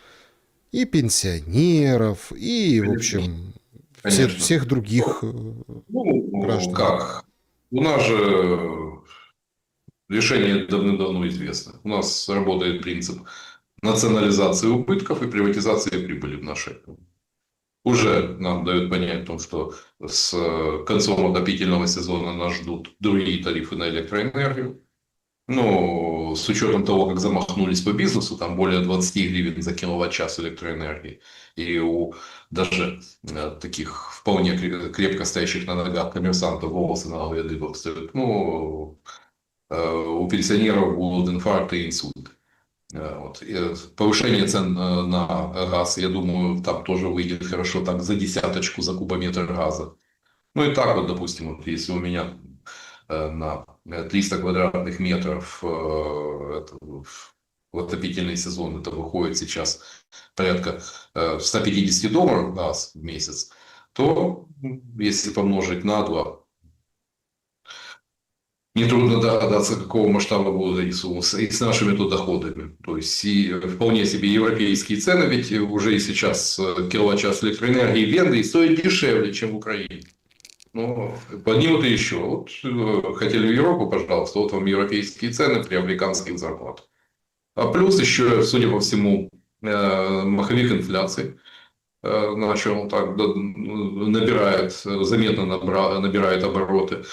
и пенсионеров, и, в Конечно. общем, Конечно. всех других Ну, граждан. как? У нас же решение давным-давно известно. У нас работает принцип национализации убытков и приватизации прибыли в нашей. Уже нам дают понять о том, что с концом отопительного сезона нас ждут другие тарифы на электроэнергию. Ну, с учетом того, как замахнулись по бизнесу, там более 20 гривен за киловатт-час электроэнергии. И у даже таких вполне крепко стоящих на ногах коммерсантов волосы на голове дыбом встают. Ну, у пенсионеров будут инфаркты и инсульты. Вот. И повышение цен на газ, я думаю, там тоже выйдет хорошо, так за десяточку за кубометр газа. Ну и так вот, допустим, вот если у меня на 300 квадратных метров в отопительный сезон, это выходит сейчас порядка $150 газ в месяц, то если помножить на 2, нетрудно догадаться, какого масштаба будут эти суммы и с нашими тут доходами. То есть, и вполне себе европейские цены, ведь уже и сейчас киловатт-час электроэнергии в Венгрии стоит дешевле, чем в Украине. Ну, поднимут и еще. Вот хотели в Европу, пожалуйста, вот вам европейские цены при американских зарплатах. А плюс еще, судя по всему, маховик инфляции начал так набирает, заметно набирает обороты.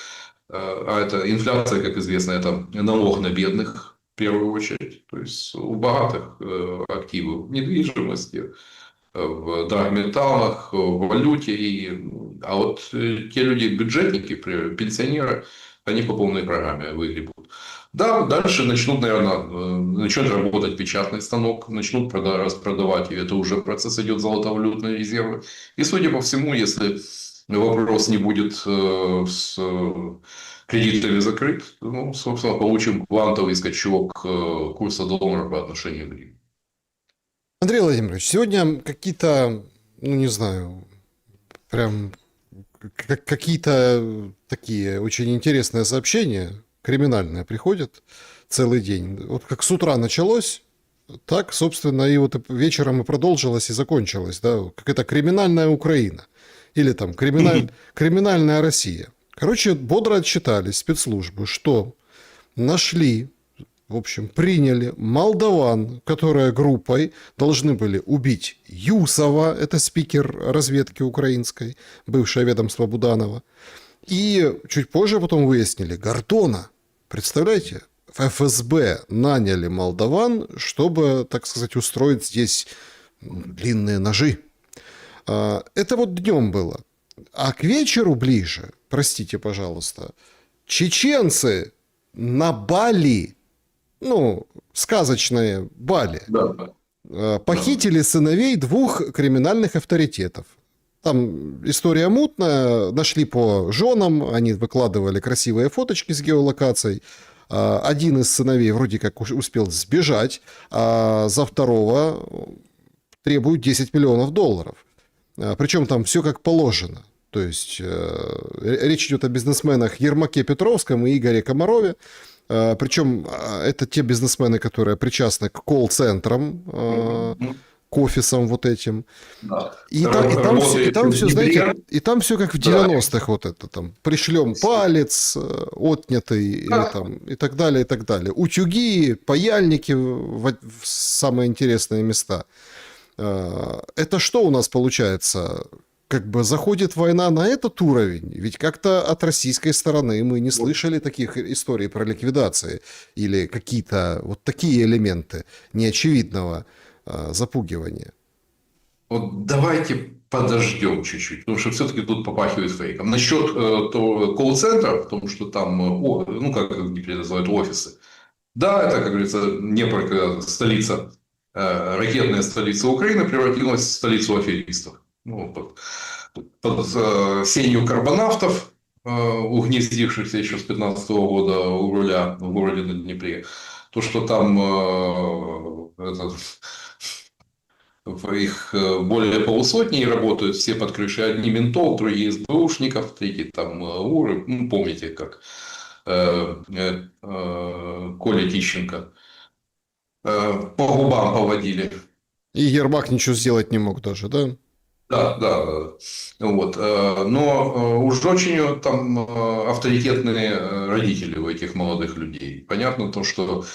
А это инфляция, как известно, это налог на бедных в первую очередь. То есть у богатых активы в недвижимости, в драгметаллах, в валюте. А вот те люди, бюджетники, пенсионеры, они по полной программе выгребут. Да, дальше начнут, наверное, начнет работать печатный станок, начнут распродавать, и это уже процесс идет золотовалютные резервы. И, судя по всему, если вопрос не будет с кредитами закрыт, ну, собственно, получим квантовый скачок курса доллара по отношению к гривне. Андрей Владимирович, сегодня какие-то, ну не знаю, прям какие-то такие очень интересные сообщения, криминальные, приходят целый день. Вот как с утра началось, так, собственно, и вот вечером и продолжилось, и закончилось, да, как это криминальная Украина или там криминальная Россия. Короче, бодро отчитались спецслужбы, что нашли, в общем, приняли молдаван, которые группой должны были убить Юсова, это спикер разведки украинской, бывшее ведомство Буданова, и чуть позже потом выяснили Гордона. Представляете? В ФСБ наняли молдаван, чтобы, так сказать, устроить здесь длинные ножи. Это вот днем было. А к вечеру ближе, простите, пожалуйста, чеченцы на Бали, ну, сказочные Бали, Да, да. похитили сыновей двух криминальных авторитетов. Там история мутная, нашли по женам, они выкладывали красивые фоточки с геолокацией. Один из сыновей вроде как успел сбежать, а за второго требуют $10 миллионов. Причем там все как положено. То есть речь идет о бизнесменах Ермаке Петровском и Игоре Комарове. Причем это те бизнесмены, которые причастны к колл-центрам, к офисам вот этим. Да. И там все, знаете, и там все как в 90-х, вот это там, пришлем палец отнятый, или там, и так далее, и так далее. Утюги, паяльники в самые интересные места. Это что у нас получается? Как бы заходит война на этот уровень, ведь как-то от российской стороны мы не слышали таких историй про ликвидации или какие-то вот такие элементы неочевидного запугивания. Вот давайте подождем чуть-чуть, потому что все-таки тут попахивает фейком. Насчет колл-центра, в том, что там, ну, как теперь называют, офисы. Да, это, как говорится, Днепр, столица, ракетная столица Украины превратилась в столицу аферистов. Ну, под сенью карбонавтов, угнездившихся еще с 15 года у руля в городе на Днепре. То, что там их более полусотни, и работают все под крышей. Одни ментов, другие СБУшников, третьи там УРы. Ну, помните, как Коля Тищенко по губам поводили. И Ермак ничего сделать не мог даже, да? Да, да, да. Вот. Но уж очень там авторитетные родители у этих молодых людей. Понятно то, что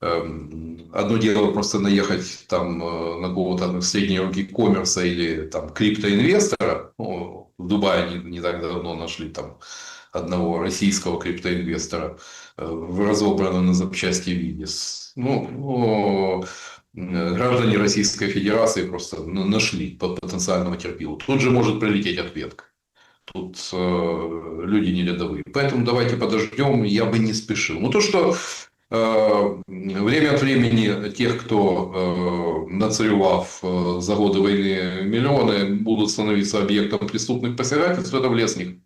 одно дело просто наехать там на какого-то средней руки коммерса или там криптоинвестора. Ну, в Дубае не так давно нашли там одного российского криптоинвестора в разобранном на запчасти виде. Граждане Российской Федерации просто нашли потенциального терпилу. Тут же может прилететь ответка. Тут люди не рядовые. Поэтому давайте подождем, я бы не спешил. Ну, то, что время от времени тех, кто, нацаревав за годы войны миллионы, будут становиться объектом преступных посягательств, это в лес не ходить.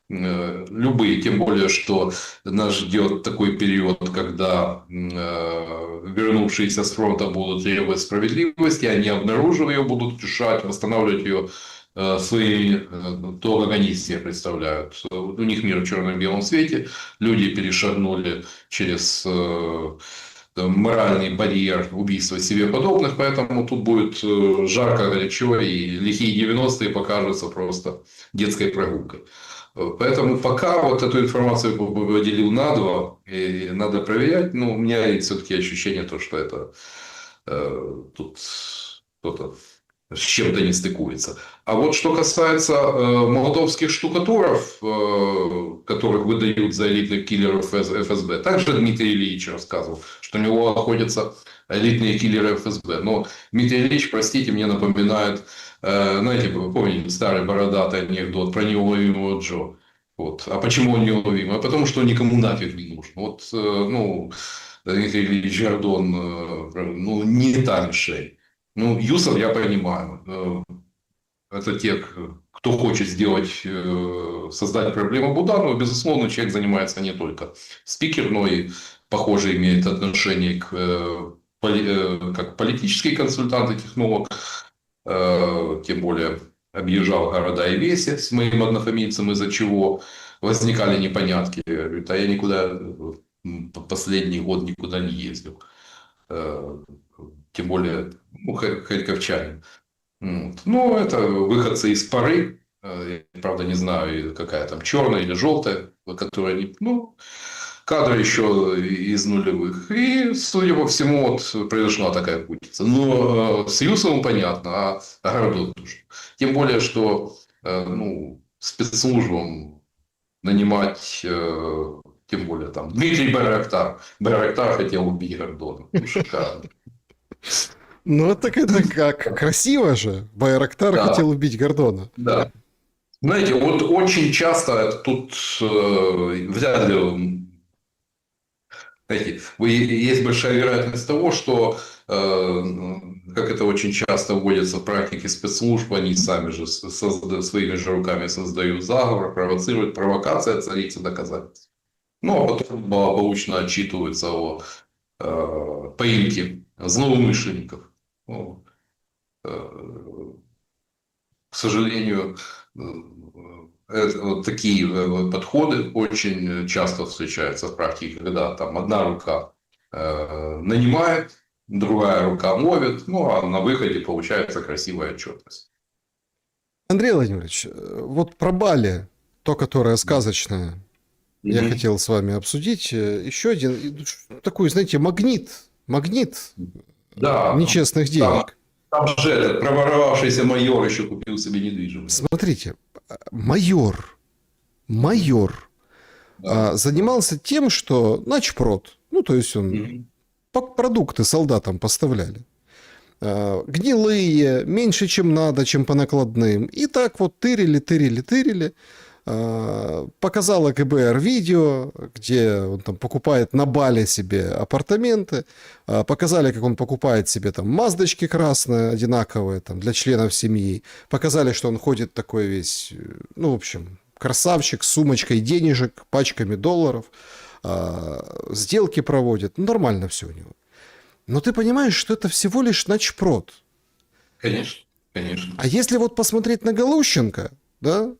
Любые, тем более, что нас ждет такой период, когда вернувшиеся с фронта будут требовать справедливости, они, обнаружив ее, будут решать, восстанавливать ее свои, то, как они себе представляют. У них мир в черно-белом свете, люди перешагнули через моральный барьер убийства себе подобных, поэтому тут будет жарко, горячо, и лихие 90-е покажутся просто детской прогулкой. Поэтому пока вот эту информацию поделил на два, и надо проверять, но у меня есть все-таки ощущение, то, что это тут кто-то с чем-то не стыкуется. А вот что касается молдовских штукатуров, которых выдают за элитных киллеров ФСБ, также Дмитрий Ильич рассказывал, что у него находятся элитные киллеры ФСБ. Но Дмитрий Ильич, простите, мне напоминает, знаете, вы помните старый бородатый анекдот про неуловимого Джо. Вот. А почему он неуловимый? А потому что он никому нафиг не нужен. Вот, Дмитрий Ильич Гордон, не та мишень. Юсов я понимаю. Это те, кто хочет создать проблему Буданова. Безусловно, человек занимается не только спикер, но и, похоже, имеет отношение как политический консультант и технолог. Тем более объезжал города и веси с моим однофамильцем, из-за чего возникали непонятки. Говорит, а я никуда последний год никуда не ездил. Тем более харьковчанин. Ну, это выходцы из поры. Я, правда, не знаю, какая там, черная или желтая, которая не... кадры еще из нулевых. И, судя по всему, вот произошла такая путица. Но с Юсовым понятно, а Гордон тоже. Тем более, что спецслужбам нанимать, тем более там Дмитрий Байрактар. Байрактар хотел убить Гордона. Шикарно. Это как красиво же. Байрактар хотел убить Гордона. Да. Знаете, вот очень часто тут вряд ли... Есть большая вероятность того, что, как это очень часто вводится в практике спецслужб, они сами же своими же руками создают заговор, провоцируют, провокация, царица доказательств. А потом благополучно отчитываются о поимке злоумышленников. К сожалению, вот такие подходы очень часто встречаются в практике, когда там одна рука нанимает, другая рука ловит, а на выходе получается красивая отчетность. Андрей Владимирович, вот про Бали, то, которое сказочное, я хотел с вами обсудить. Еще один такой, знаете, магнит нечестных денег. Там же этот проворовавшийся майор еще купил себе недвижимость. Смотрите, майор занимался тем, что начпрод, то есть он продукты солдатам поставляли. Гнилые, меньше, чем надо, чем по накладным. И так вот тырили. Показала КБР видео, где он там покупает на Бали себе апартаменты. Показали, как он покупает себе там маздочки красные, одинаковые, там, для членов семьи. Показали, что он ходит такой весь, в общем, красавчик с сумочкой денежек, пачками долларов. Сделки проводит. Нормально все у него. Но ты понимаешь, что это всего лишь начпрод. Конечно, конечно. А если вот посмотреть на Галущенко, да,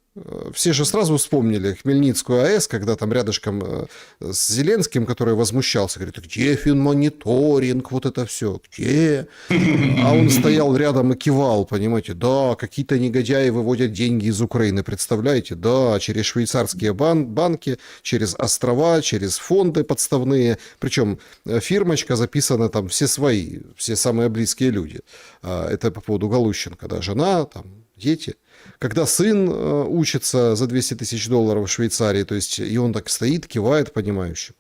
все же сразу вспомнили Хмельницкую АЭС, когда там рядышком с Зеленским, который возмущался, говорит, где финмониторинг, вот это все, где? А он стоял рядом и кивал, понимаете, да, какие-то негодяи выводят деньги из Украины, представляете, да, через швейцарские банки, через острова, через фонды подставные, причем фирмочка записана там все свои, все самые близкие люди. Это по поводу Галущенко, да, жена, там, дети. Когда сын учится за 200 тысяч долларов в Швейцарии, то есть и он так стоит, кивает, понимающе.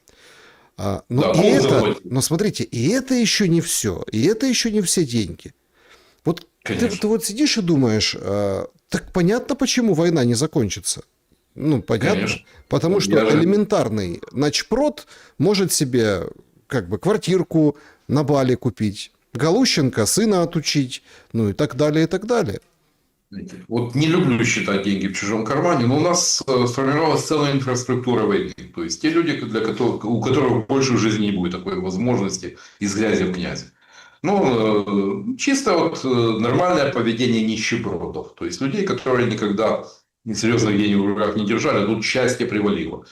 Да, пол заплатил. Но смотрите, и это еще не все, и это еще не все деньги. Вот ты вот сидишь и думаешь, так понятно, почему война не закончится. Ну, понятно. Конечно. Потому что элементарный начпрод может себе как бы квартирку на Бали купить, Галущенко сына отучить, ну и так далее, и так далее. Вот не люблю считать деньги в чужом кармане, но у нас сформировалась целая инфраструктура войны. То есть те люди, у которых больше в жизни не будет такой возможности из грязи в князи. Ну, чисто вот нормальное поведение нищебродов. То есть людей, которые никогда серьезных денег в руках не держали, тут счастье привалило.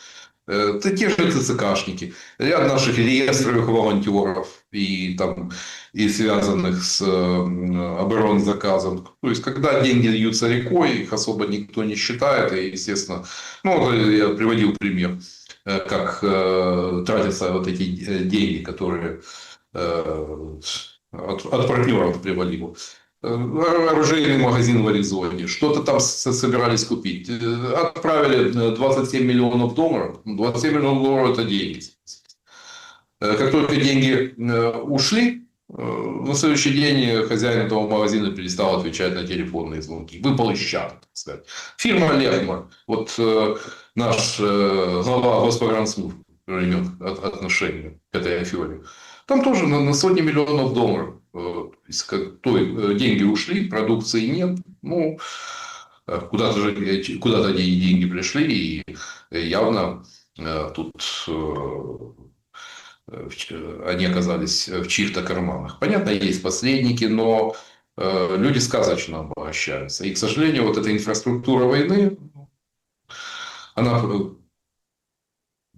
Это те же ТЦКшники, ряд наших реестровых волонтеров и, там, и связанных с оборонзаказом. То есть, когда деньги льются рекой, их особо никто не считает. И, естественно, ну, я приводил пример, как тратятся вот эти деньги, которые от партнеров привалило. Оружейный магазин в Аризоне, что-то там собирались купить. Отправили 27 миллионов долларов. 27 миллионов долларов – это деньги. Как только деньги ушли, на следующий день хозяин этого магазина перестал отвечать на телефонные звонки. Выпал из чата, так сказать. Фирма Лехмар. Вот наш глава Госпогранслужбы имеет отношение к этой афере. Там тоже на сотни миллионов долларов. Деньги ушли, продукции нет. Ну, куда-то деньги пришли, и явно тут они оказались в чьих-то карманах. Понятно, есть посредники, но люди сказочно обогащаются. И, к сожалению, вот эта инфраструктура войны, она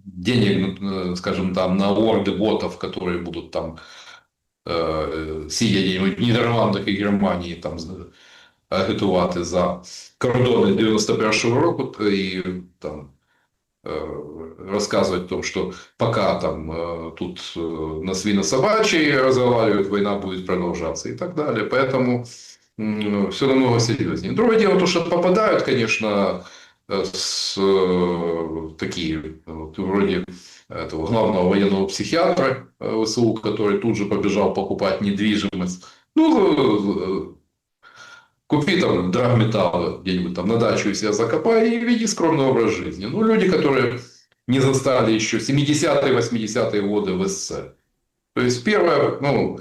денег, скажем, там на орды ботов, которые будут там сидя где-нибудь в Нідерландах і Германії, там агітувати за кордони 91-го року і там рассказывать о том, что пока там тут на свино-собачьей разговаривают, война будет продолжаться и так далее. Поэтому все намного серьезнее. Другое дело, то, что попадают, конечно, такие вот, вроде этого главного военного психиатра ВСУ, который тут же побежал покупать недвижимость. Ну, купи там драгметаллы где-нибудь там на дачу и себя закопай и веди скромный образ жизни. Ну, люди, которые не застали еще 70-е, 80-е годы в СССР. То есть, первое, ну,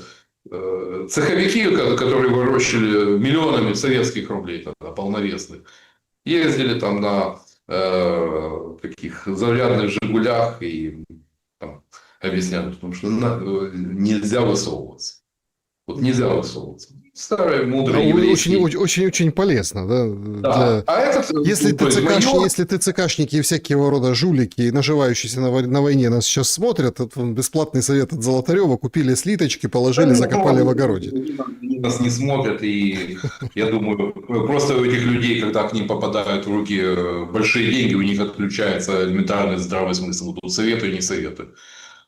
цеховики, которые выращивали миллионами советских рублей, тогда, полновесных, ездили там на таких зарядных «Жигулях» и там, объясняют, что нельзя высовываться. Вот нельзя высовываться. Старые, мудрые еврейские. Очень полезно, да? Да. А этот, если ТЦКшники и всякого рода жулики, наживающиеся на войне, нас сейчас смотрят, это бесплатный совет от Золотарева, купили слиточки, положили, закопали в огороде. Нас не смотрят, и я думаю, просто у этих людей, когда к ним попадают в руки большие деньги, у них отключается элементарный здравый смысл. Тут советую, не советую.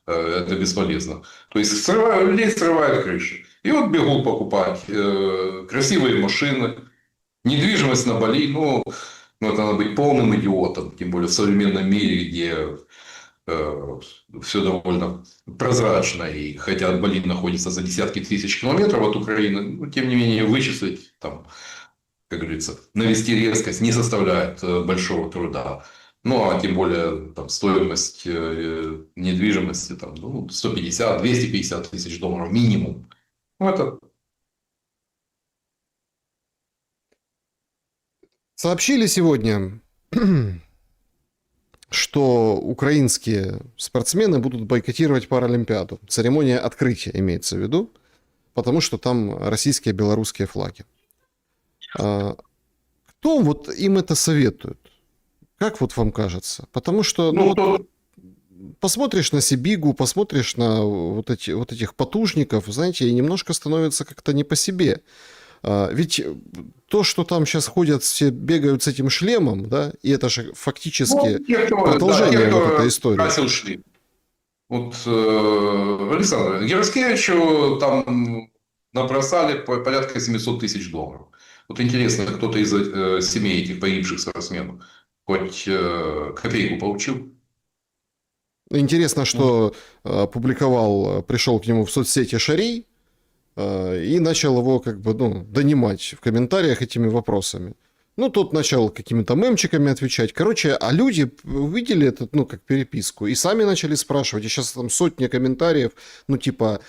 Это бесполезно. То есть, людей срывают крыши. И вот бегут покупать красивые машины, недвижимость на Бали. Ну, это надо быть полным идиотом. Тем более в современном мире, где все довольно прозрачно. И хотя Бали находится за десятки тысяч километров от Украины, но, тем не менее, вычислить, там, как говорится, навести резкость не составляет большого труда. Ну, а тем более там, стоимость недвижимости там, 150-250 тысяч долларов минимум. Ну, это... Сообщили сегодня, что украинские спортсмены будут бойкотировать Паралимпиаду. Церемония открытия имеется в виду, потому что там российские и белорусские флаги. А, Кто вот им это советует? Как вот вам кажется? Потому что, ну Ну, вот, то, посмотришь на Сибигу, посмотришь на вот этих потужников, знаете, и немножко становится как-то не по себе. Ведь то, что там сейчас ходят, все бегают с этим шлемом, да, и это же фактически ну, те, продолжение вот этой кто истории. красил шли. Вот, Александр, Яроскевичу там набросали порядка 700 тысяч долларов. Вот интересно, кто-то из семей этих погибших спортсменов хоть копейку получил? Интересно, Вот. что пришел к нему в соцсети Шарий и начал его как бы, ну, донимать в комментариях этими вопросами. Ну, тот начал какими-то мемчиками отвечать. Короче, а люди увидели этот, ну, как переписку, и сами начали спрашивать. И сейчас там сотни комментариев, ну, типа,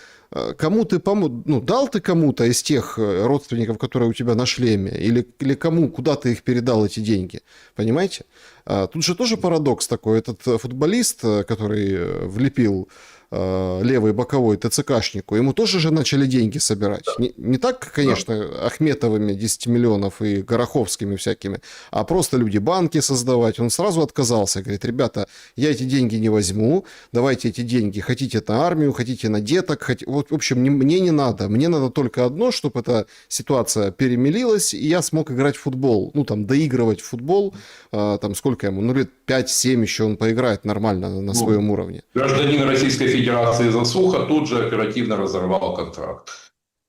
кому ты помог, ну, дал ты кому-то из тех родственников, которые у тебя на шлеме, или кому, куда ты их передал, эти деньги, понимаете? Тут же тоже парадокс такой. Этот футболист, который влепил левый боковой ТЦКшнику, ему тоже же начали деньги собирать. Не так, конечно, Ахметовыми 10 миллионов и Гороховскими всякими, а просто люди банки создавать. Он сразу отказался, говорит, ребята, я эти деньги не возьму, давайте эти деньги, хотите на армию, хотите на деток, вот, в общем, мне не надо. Мне надо только одно, чтобы эта ситуация перемелилась, и я смог играть в футбол, ну, там, доигрывать в футбол, там, сколько ему, ну, лет 5-7 еще он поиграет нормально на своем уровне. Гражданин Российской Федерации Засуха тут же оперативно разорвал контракт.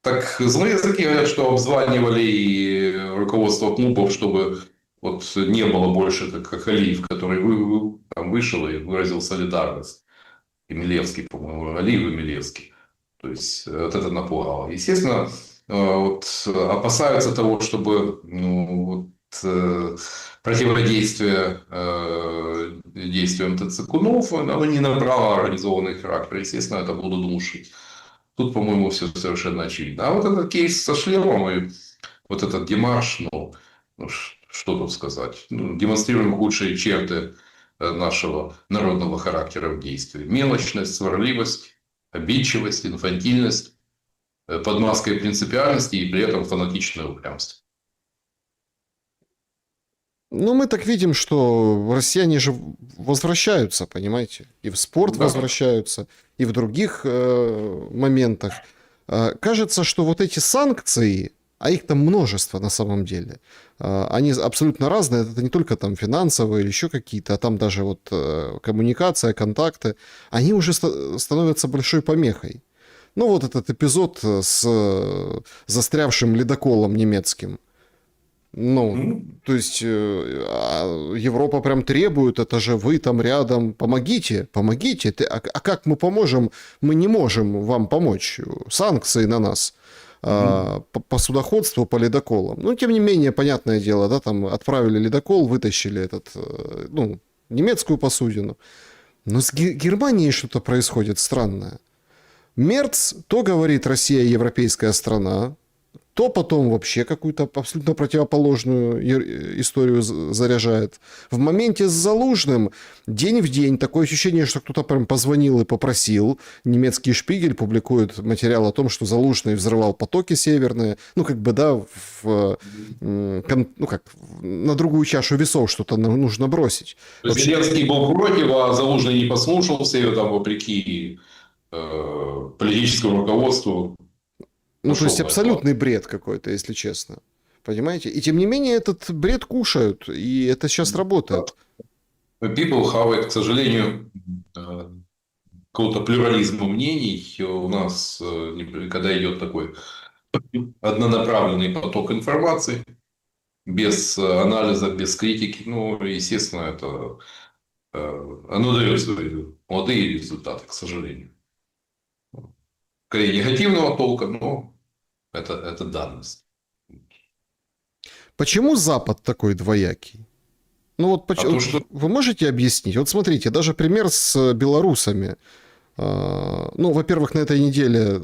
Так злые языки говорят, что обзванивали и руководство клубов, чтобы вот не было больше как Алиев, который там вышел и выразил солидарность. И Милевский, по-моему, Алиев и Милевский. То есть вот это напугало. Естественно, вот, опасаются того, чтобы ну, вот, противодействие действиям ТЦКунов, оно не набрало организованный характер. Естественно, это будут душить. Тут, по-моему, все совершенно очевидно. А вот этот кейс со шлемом и вот этот демарш, что тут сказать? Ну, демонстрируем худшие черты нашего народного характера в действии. Мелочность, сварливость, обидчивость, инфантильность под маской принципиальности и при этом фанатичное упрямство. Ну, мы так видим, что россияне же возвращаются, понимаете, и в спорт Да. возвращаются, и в других моментах. Кажется, что вот эти санкции, а их там множество на самом деле, они абсолютно разные, это не только там финансовые или еще какие-то, а там даже вот коммуникация, контакты, они уже становятся большой помехой. Ну, вот этот эпизод с застрявшим ледоколом немецким. Ну, то есть Европа прям требует, это же вы там рядом, помогите. А как мы поможем? Мы не можем вам помочь. Санкции на нас по судоходству, по ледоколам. Ну, тем не менее, понятное дело, да, там отправили ледокол, вытащили ну, немецкую посудину. Но с Германией что-то происходит странное. Мерц то говорит, Россия европейская страна, то потом вообще какую-то абсолютно противоположную историю заряжает. В моменте с Залужным день в день такое ощущение, что кто-то прям позвонил и попросил. Немецкий Шпигель публикует материал о том, что Залужный взрывал потоки северные. Ну, как бы, да, на другую чашу весов что-то нужно бросить. То есть Зеленский был против, а Залужный не послушался, и там, вопреки политическому руководству. Ну, то есть абсолютный бред какой-то, если честно. Понимаете? И тем не менее этот бред кушают, и это сейчас работает. People have it, к сожалению, какого-то плюрализма мнений у нас, когда идет такой однонаправленный поток информации, без анализа, без критики, ну, естественно, это оно дает свои молодые результаты, к сожалению. Скорее негативного толка, но это данность. Почему Запад такой двоякий? Ну вот почему? То, что... Вы можете объяснить? Вот смотрите, даже пример с белорусами. Ну, во-первых, на этой неделе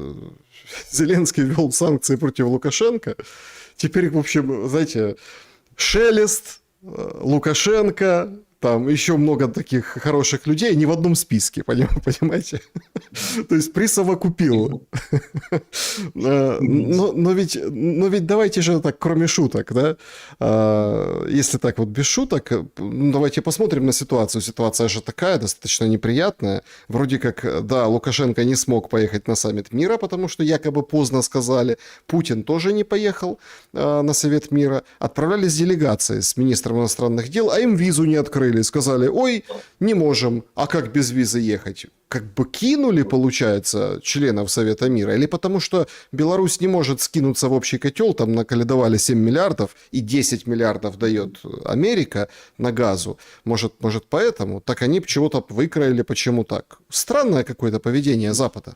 Зеленский ввел санкции против Лукашенко. Теперь, в общем, знаете, Шелест, Лукашенко, там еще много таких хороших людей, не в одном списке, понимаете? То есть присовокупил. Но ведь давайте же так, кроме шуток, да? Если так вот без шуток, давайте посмотрим на ситуацию. Ситуация же такая, достаточно неприятная. Вроде как, да, Лукашенко не смог поехать на саммит мира, потому что якобы поздно сказали. Путин тоже не поехал на Совет мира. Отправлялись делегации с министром иностранных дел, а им визу не открыли. Сказали, ой, не можем, а как без визы ехать? Как бы кинули, получается, членов Совета мира? Или потому что Беларусь не может скинуться в общий котел, там наколедовали 7 миллиардов, и 10 миллиардов дает Америка на газу. Может поэтому? Так они чего-то выкроили, почему так? Странное какое-то поведение Запада.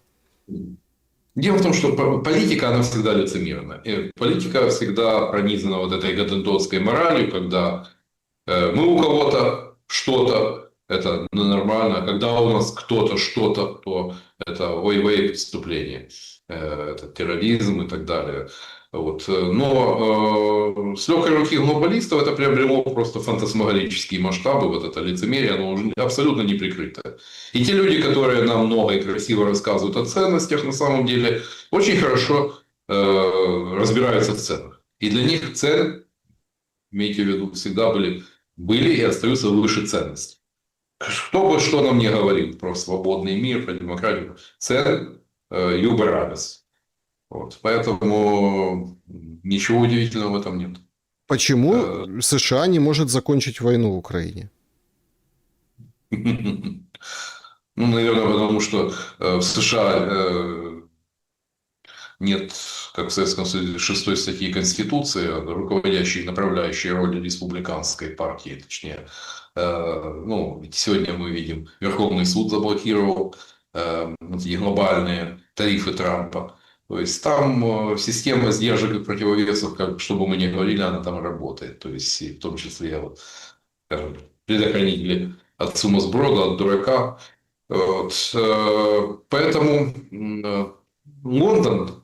Дело в том, что политика, она всегда лицемерна. И политика всегда пронизана вот этой готентотской моралью, когда мы у кого-то что-то, это нормально, а когда у нас кто-то что-то, то это ой-вей преступление, это терроризм и так далее. Вот. Но с легкой руки глобалистов это приобрело просто фантасмагорические масштабы, вот это лицемерие, оно уже абсолютно не прикрыто. И те люди, которые нам много и красиво рассказывают о ценностях, на самом деле очень хорошо разбираются в ценах. И для них цены, имейте в виду, всегда были и остаются выше ценностей. Кто бы что нам не говорил про свободный мир, про демократию, цен юбер радость. Вот. Поэтому ничего удивительного в этом нет. Почему США не может закончить войну в Украине? Ну, наверное, потому что в США нет, как в Советском Союзе, 6 статьи Конституции, руководящей и направляющей роли республиканской партии, точнее. Ну, ведь сегодня мы видим, Верховный суд заблокировал эти глобальные тарифы Трампа. То есть там система сдержек и противовесов, как, чтобы мы не говорили, она там работает. То есть и в том числе вот, скажем, предохранители от сумасброда, от дурака. Вот. Поэтому Лондон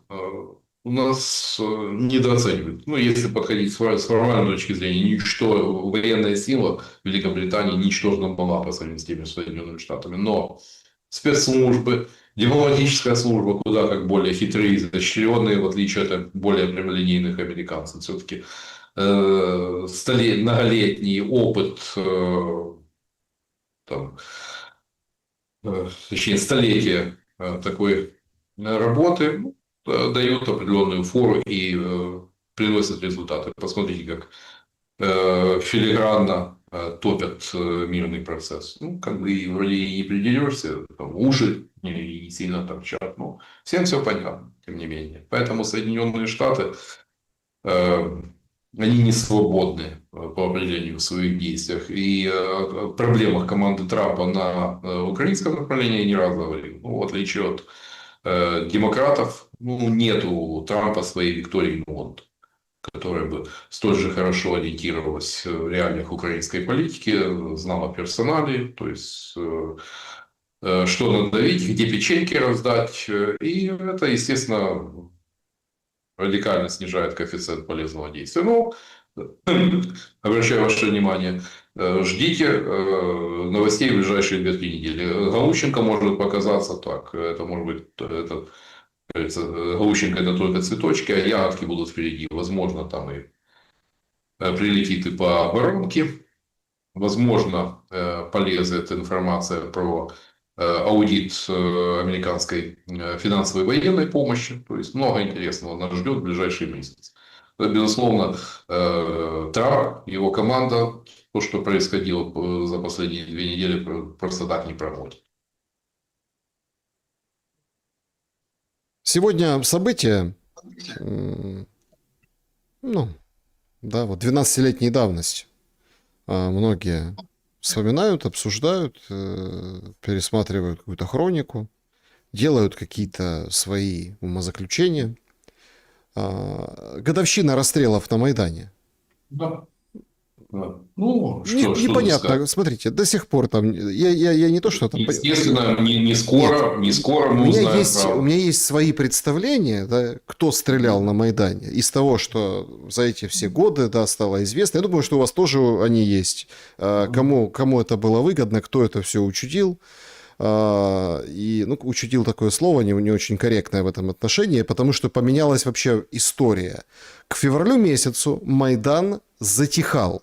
у нас недооценивают. Ну, если подходить с формальной точки зрения, военная сила Великобритании ничтожно мала по сравнению с теми Соединенными Штатами. Но спецслужбы, дипломатическая служба куда как более хитрые, изощренные, в отличие от более прямолинейных американцев. Все-таки многолетний опыт, точнее столетия такой работы дают определенную фору и приносят результаты. Посмотрите, как филигранно топят мирный процесс. Ну, как бы и вроде и не придерешься, там, уши не сильно торчат. Но всем все понятно, тем не менее. Поэтому Соединенные Штаты, они не свободны по определению в своих действиях. И о проблемах команды Трампа на украинском направлении я не раз говорил. Ну, в отличие от демократов, ну, нет у Трампа своей Виктории Нуланд, которая бы столь же хорошо ориентировалась в реалиях украинской политики, знала персонали, то есть что надавить, где печеньки раздать. И это, естественно, радикально снижает коэффициент полезного действия. Ну, обращаю ваше внимание, ждите новостей в ближайшие 2-3 недели. Галущенко может показаться так. Это может быть, Галущенко это только цветочки, а ягодки будут впереди. Возможно, там и прилетит и по воронке. Возможно, полезет информация про аудит американской финансовой и военной помощи. То есть много интересного нас ждет в ближайшие месяцы. Безусловно, Трамп, его команда, то, что происходило за последние 2 недели, просто так не проводит. Сегодня события, ну, да, вот 12-летней давности. Многие вспоминают, обсуждают, пересматривают какую-то хронику, делают какие-то свои умозаключения. Годовщина расстрелов на Майдане. Да. Да. Ну, что тут сказать? Непонятно, смотрите, до сих пор там, я не то, что там... Естественно, Нет, не скоро мы узнаем у правду. меня есть свои представления, да, кто стрелял на Майдане. Из того, что за эти все годы, да, стало известно. Я думаю, что у вас тоже они есть. Кому это было выгодно, кто это все учудил. И, ну, учудил такое слово, не очень корректное в этом отношении, потому что поменялась вообще история. К февралю месяцу Майдан затихал.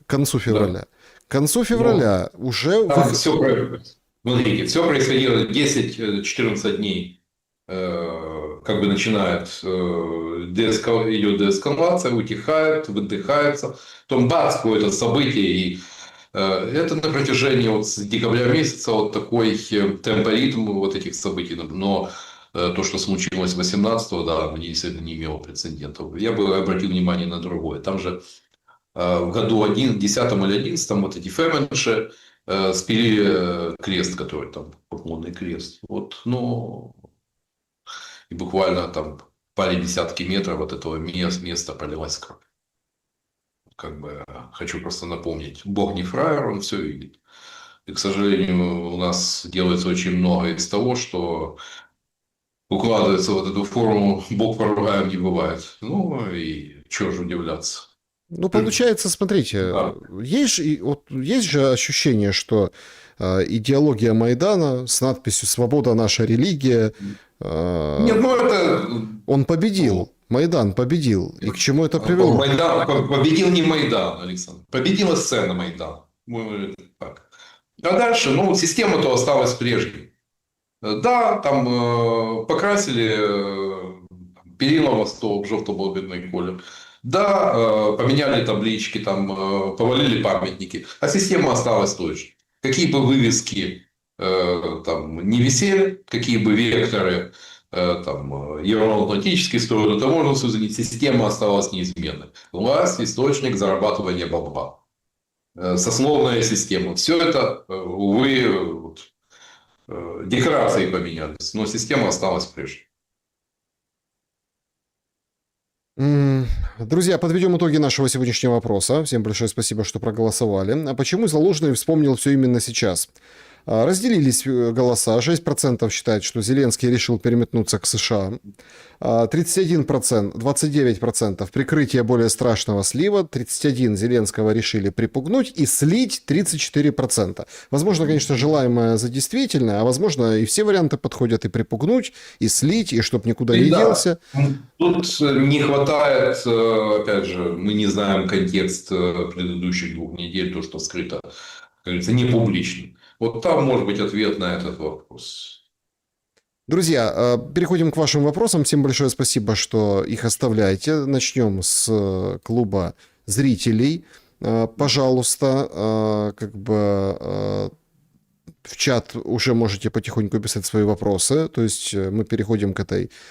К концу Да. февраля. К концу Но февраля уже... там все, смотрите, все происходило 10-14 дней. Как бы начинает, идет деэскалация, утихает, выдыхается. Потом бац, какое-то событие. И это на протяжении вот с декабря месяца вот такой темпоритм вот этих событий. Но то, что случилось 18-го, да, действительно не имело прецедентов. Я бы обратил внимание на другое. Там же в году 10 или 11 вот эти феменши спилили крест, который там, поклонный крест. Вот, ну, и буквально там пали десятки метров от этого места пролилась кровь. Как бы хочу просто напомнить, Бог не фраер, он все видит. И, к сожалению, у нас делается очень много из того, что укладывается вот эту форму «Бог поругаем не бывает». Ну, и чего же удивляться. Ну, получается, смотрите, Да. есть же ощущение, что идеология Майдана с надписью «Свобода наша религия», Нет, ну это... он победил, Майдан победил. И к чему это привело? Майдан, победил не Майдан, Александр. Победила сцена Майдана. Так. А дальше, ну, система-то осталась прежней. Да, там покрасили перила во столб жовто-блакитный колер. Да, поменяли таблички, там, повалили памятники. А система осталась той же. Какие бы вывески там не висели, какие бы векторы там, евроатлантические стороны, таможенный союз, система осталась неизменной. Власть – источник зарабатывания бабла. Сословная система. Все это, увы, вот, декорации поменялись, но система осталась прежней. Друзья, подведем итоги нашего сегодняшнего вопроса. Всем большое спасибо, что проголосовали. А почему Залужный вспомнил все именно сейчас? Разделились голоса. 6% считают, что Зеленский решил переметнуться к США. 31%, 29% прикрытие более страшного слива. 31% Зеленского решили припугнуть и слить 34%. Возможно, конечно, желаемое за действительное, а возможно и все варианты подходят: и припугнуть, и слить, и чтоб никуда И не да, делся. тут не хватает, опять же, мы не знаем контекст предыдущих 2 недель, то, что скрыто, как говорится, не публично. Вот там может быть ответ на этот вопрос. Друзья, переходим к вашим вопросам. Всем большое спасибо, что их оставляете. Начнем с клуба зрителей. Пожалуйста, как бы в чат уже можете потихоньку писать свои вопросы. То есть мы переходим к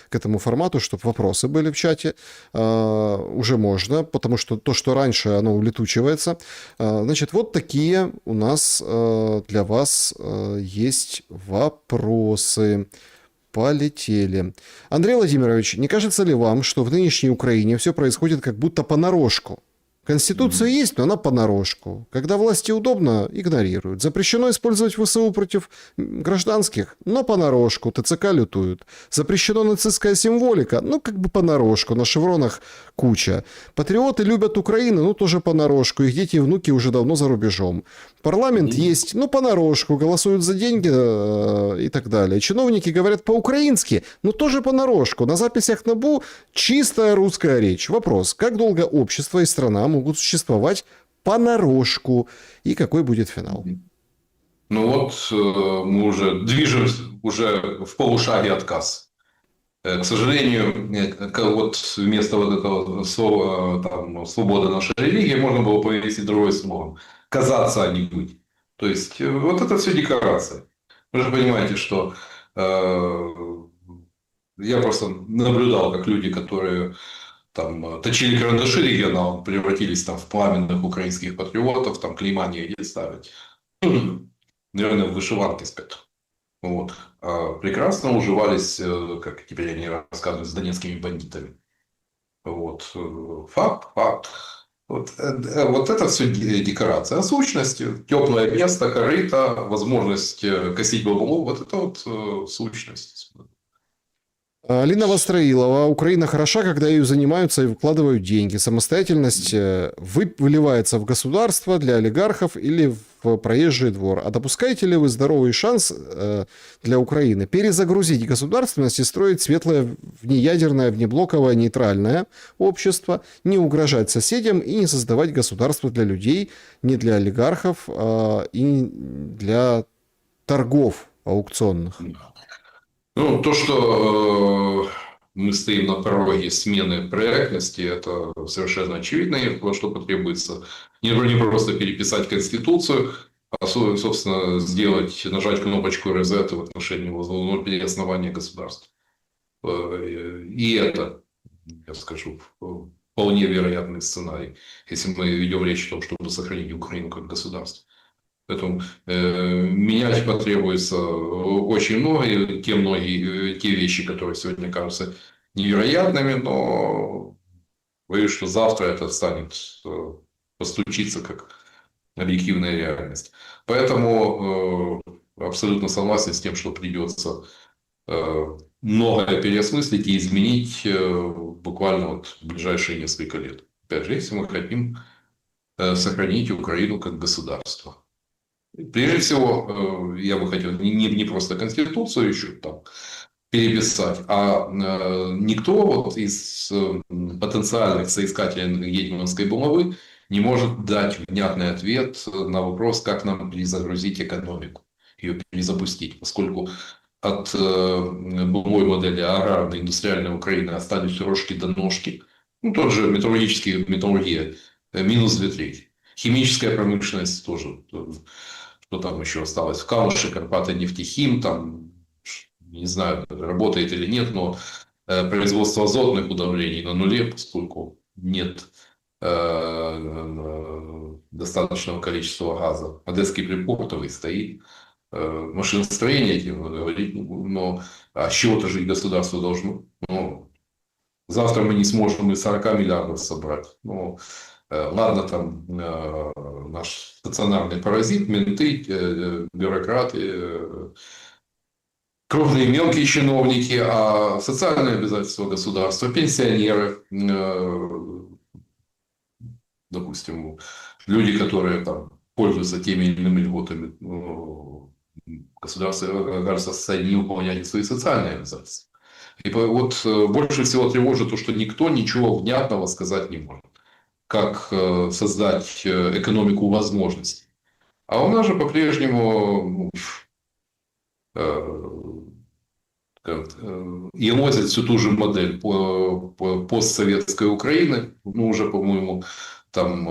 этому формату, чтобы вопросы были в чате. Уже можно, потому что то, что раньше, оно улетучивается. Значит, вот такие у нас для вас есть вопросы. Полетели. Андрей Владимирович, не кажется ли вам, что в нынешней Украине все происходит как будто понарошку? Конституция есть, но она понарошку. Когда власти удобно, игнорируют. Запрещено использовать ВСУ против гражданских, но понарошку. ТЦК лютуют. Запрещена нацистская символика, ну как бы понарошку. На шевронах куча. Патриоты любят Украину, ну тоже понарошку. Их дети и внуки уже давно за рубежом. Парламент есть, ну понарошку. Голосуют за деньги и так далее. Чиновники говорят по-украински, но тоже понарошку. На записях НАБУ чистая русская речь. Вопрос: как долго общество и страна могут существовать понарошку? И какой будет финал? Ну вот мы уже движемся уже в полушаге отказ. К сожалению, вот вместо вот этого слова там, «свобода наша религия» можно было повесить другое слово. Казаться, а не быть. То есть, вот это все декорация. Вы же понимаете, что я просто наблюдал, как люди, которые там точили карандаши регионалам, превратились там в пламенных украинских патриотов, там клейма негде ставить. Наверное, в вышиванке спят. Вот. А прекрасно уживались, как теперь они рассказывают, с донецкими бандитами. Вот. Факт, факт. Вот это все декорация. А сущность, теплое место, корыто, возможность косить бабло, вот это вот сущность. Алина Востроилова. Украина хороша, когда ею занимаются и вкладывают деньги. Самостоятельность выливается в государство для олигархов или в проезжий двор. А допускаете ли вы здоровый шанс для Украины перезагрузить государственность и строить светлое внеядерное, внеблоковое, нейтральное общество, не угрожать соседям и не создавать государство для людей, не для олигархов и для торгов аукционных? Ну, то, что мы стоим на пороге смены проектности, это совершенно очевидно, и во что потребуется не просто переписать Конституцию, а, собственно, нажать кнопочку резета в отношении возможного переоснования государства. И это, я скажу, вполне вероятный сценарий, если мы ведем речь о том, чтобы сохранить Украину как государство. Поэтому менять потребуется очень много, и те вещи, которые сегодня кажутся невероятными, но боюсь, что завтра это станет постучиться как объективная реальность. Поэтому абсолютно согласен с тем, что придется многое переосмыслить и изменить буквально вот в ближайшие несколько лет. Опять же, если мы хотим сохранить Украину как государство. Прежде всего, я бы хотел не просто Конституцию еще там переписать, а никто вот из потенциальных соискателей гетьманской булавы не может дать внятный ответ на вопрос, как нам перезагрузить экономику, ее перезапустить, поскольку от былой модели аграрной индустриальной Украины остались рожки до ножки. Ну, тот же металлургия, минус 2/3. Химическая промышленность тоже. Что там еще осталось? В Калуше, Карпаты, Нефтехим, там, не знаю, работает или нет, но производство азотных удобрений на нуле, поскольку нет достаточного количества газа. Одесский припортовый стоит. Машиностроение, этим говорить, но с чего-то жить государство должно. Ну, завтра мы не сможем и 40 миллиардов собрать. Ну, ладно, там наш стационарный паразит, менты, бюрократы, крупные и мелкие чиновники, а социальные обязательства государства, пенсионеры, допустим, люди, которые там пользуются теми или иными льготами, государство окажется в состоянии не выполнять свои социальные обязательства. И вот больше всего тревожит то, что никто ничего внятного сказать не может. Как создать экономику возможностей. А у нас же по-прежнему елозит всю ту же модель постсоветской Украины. Ну, уже, по-моему, там,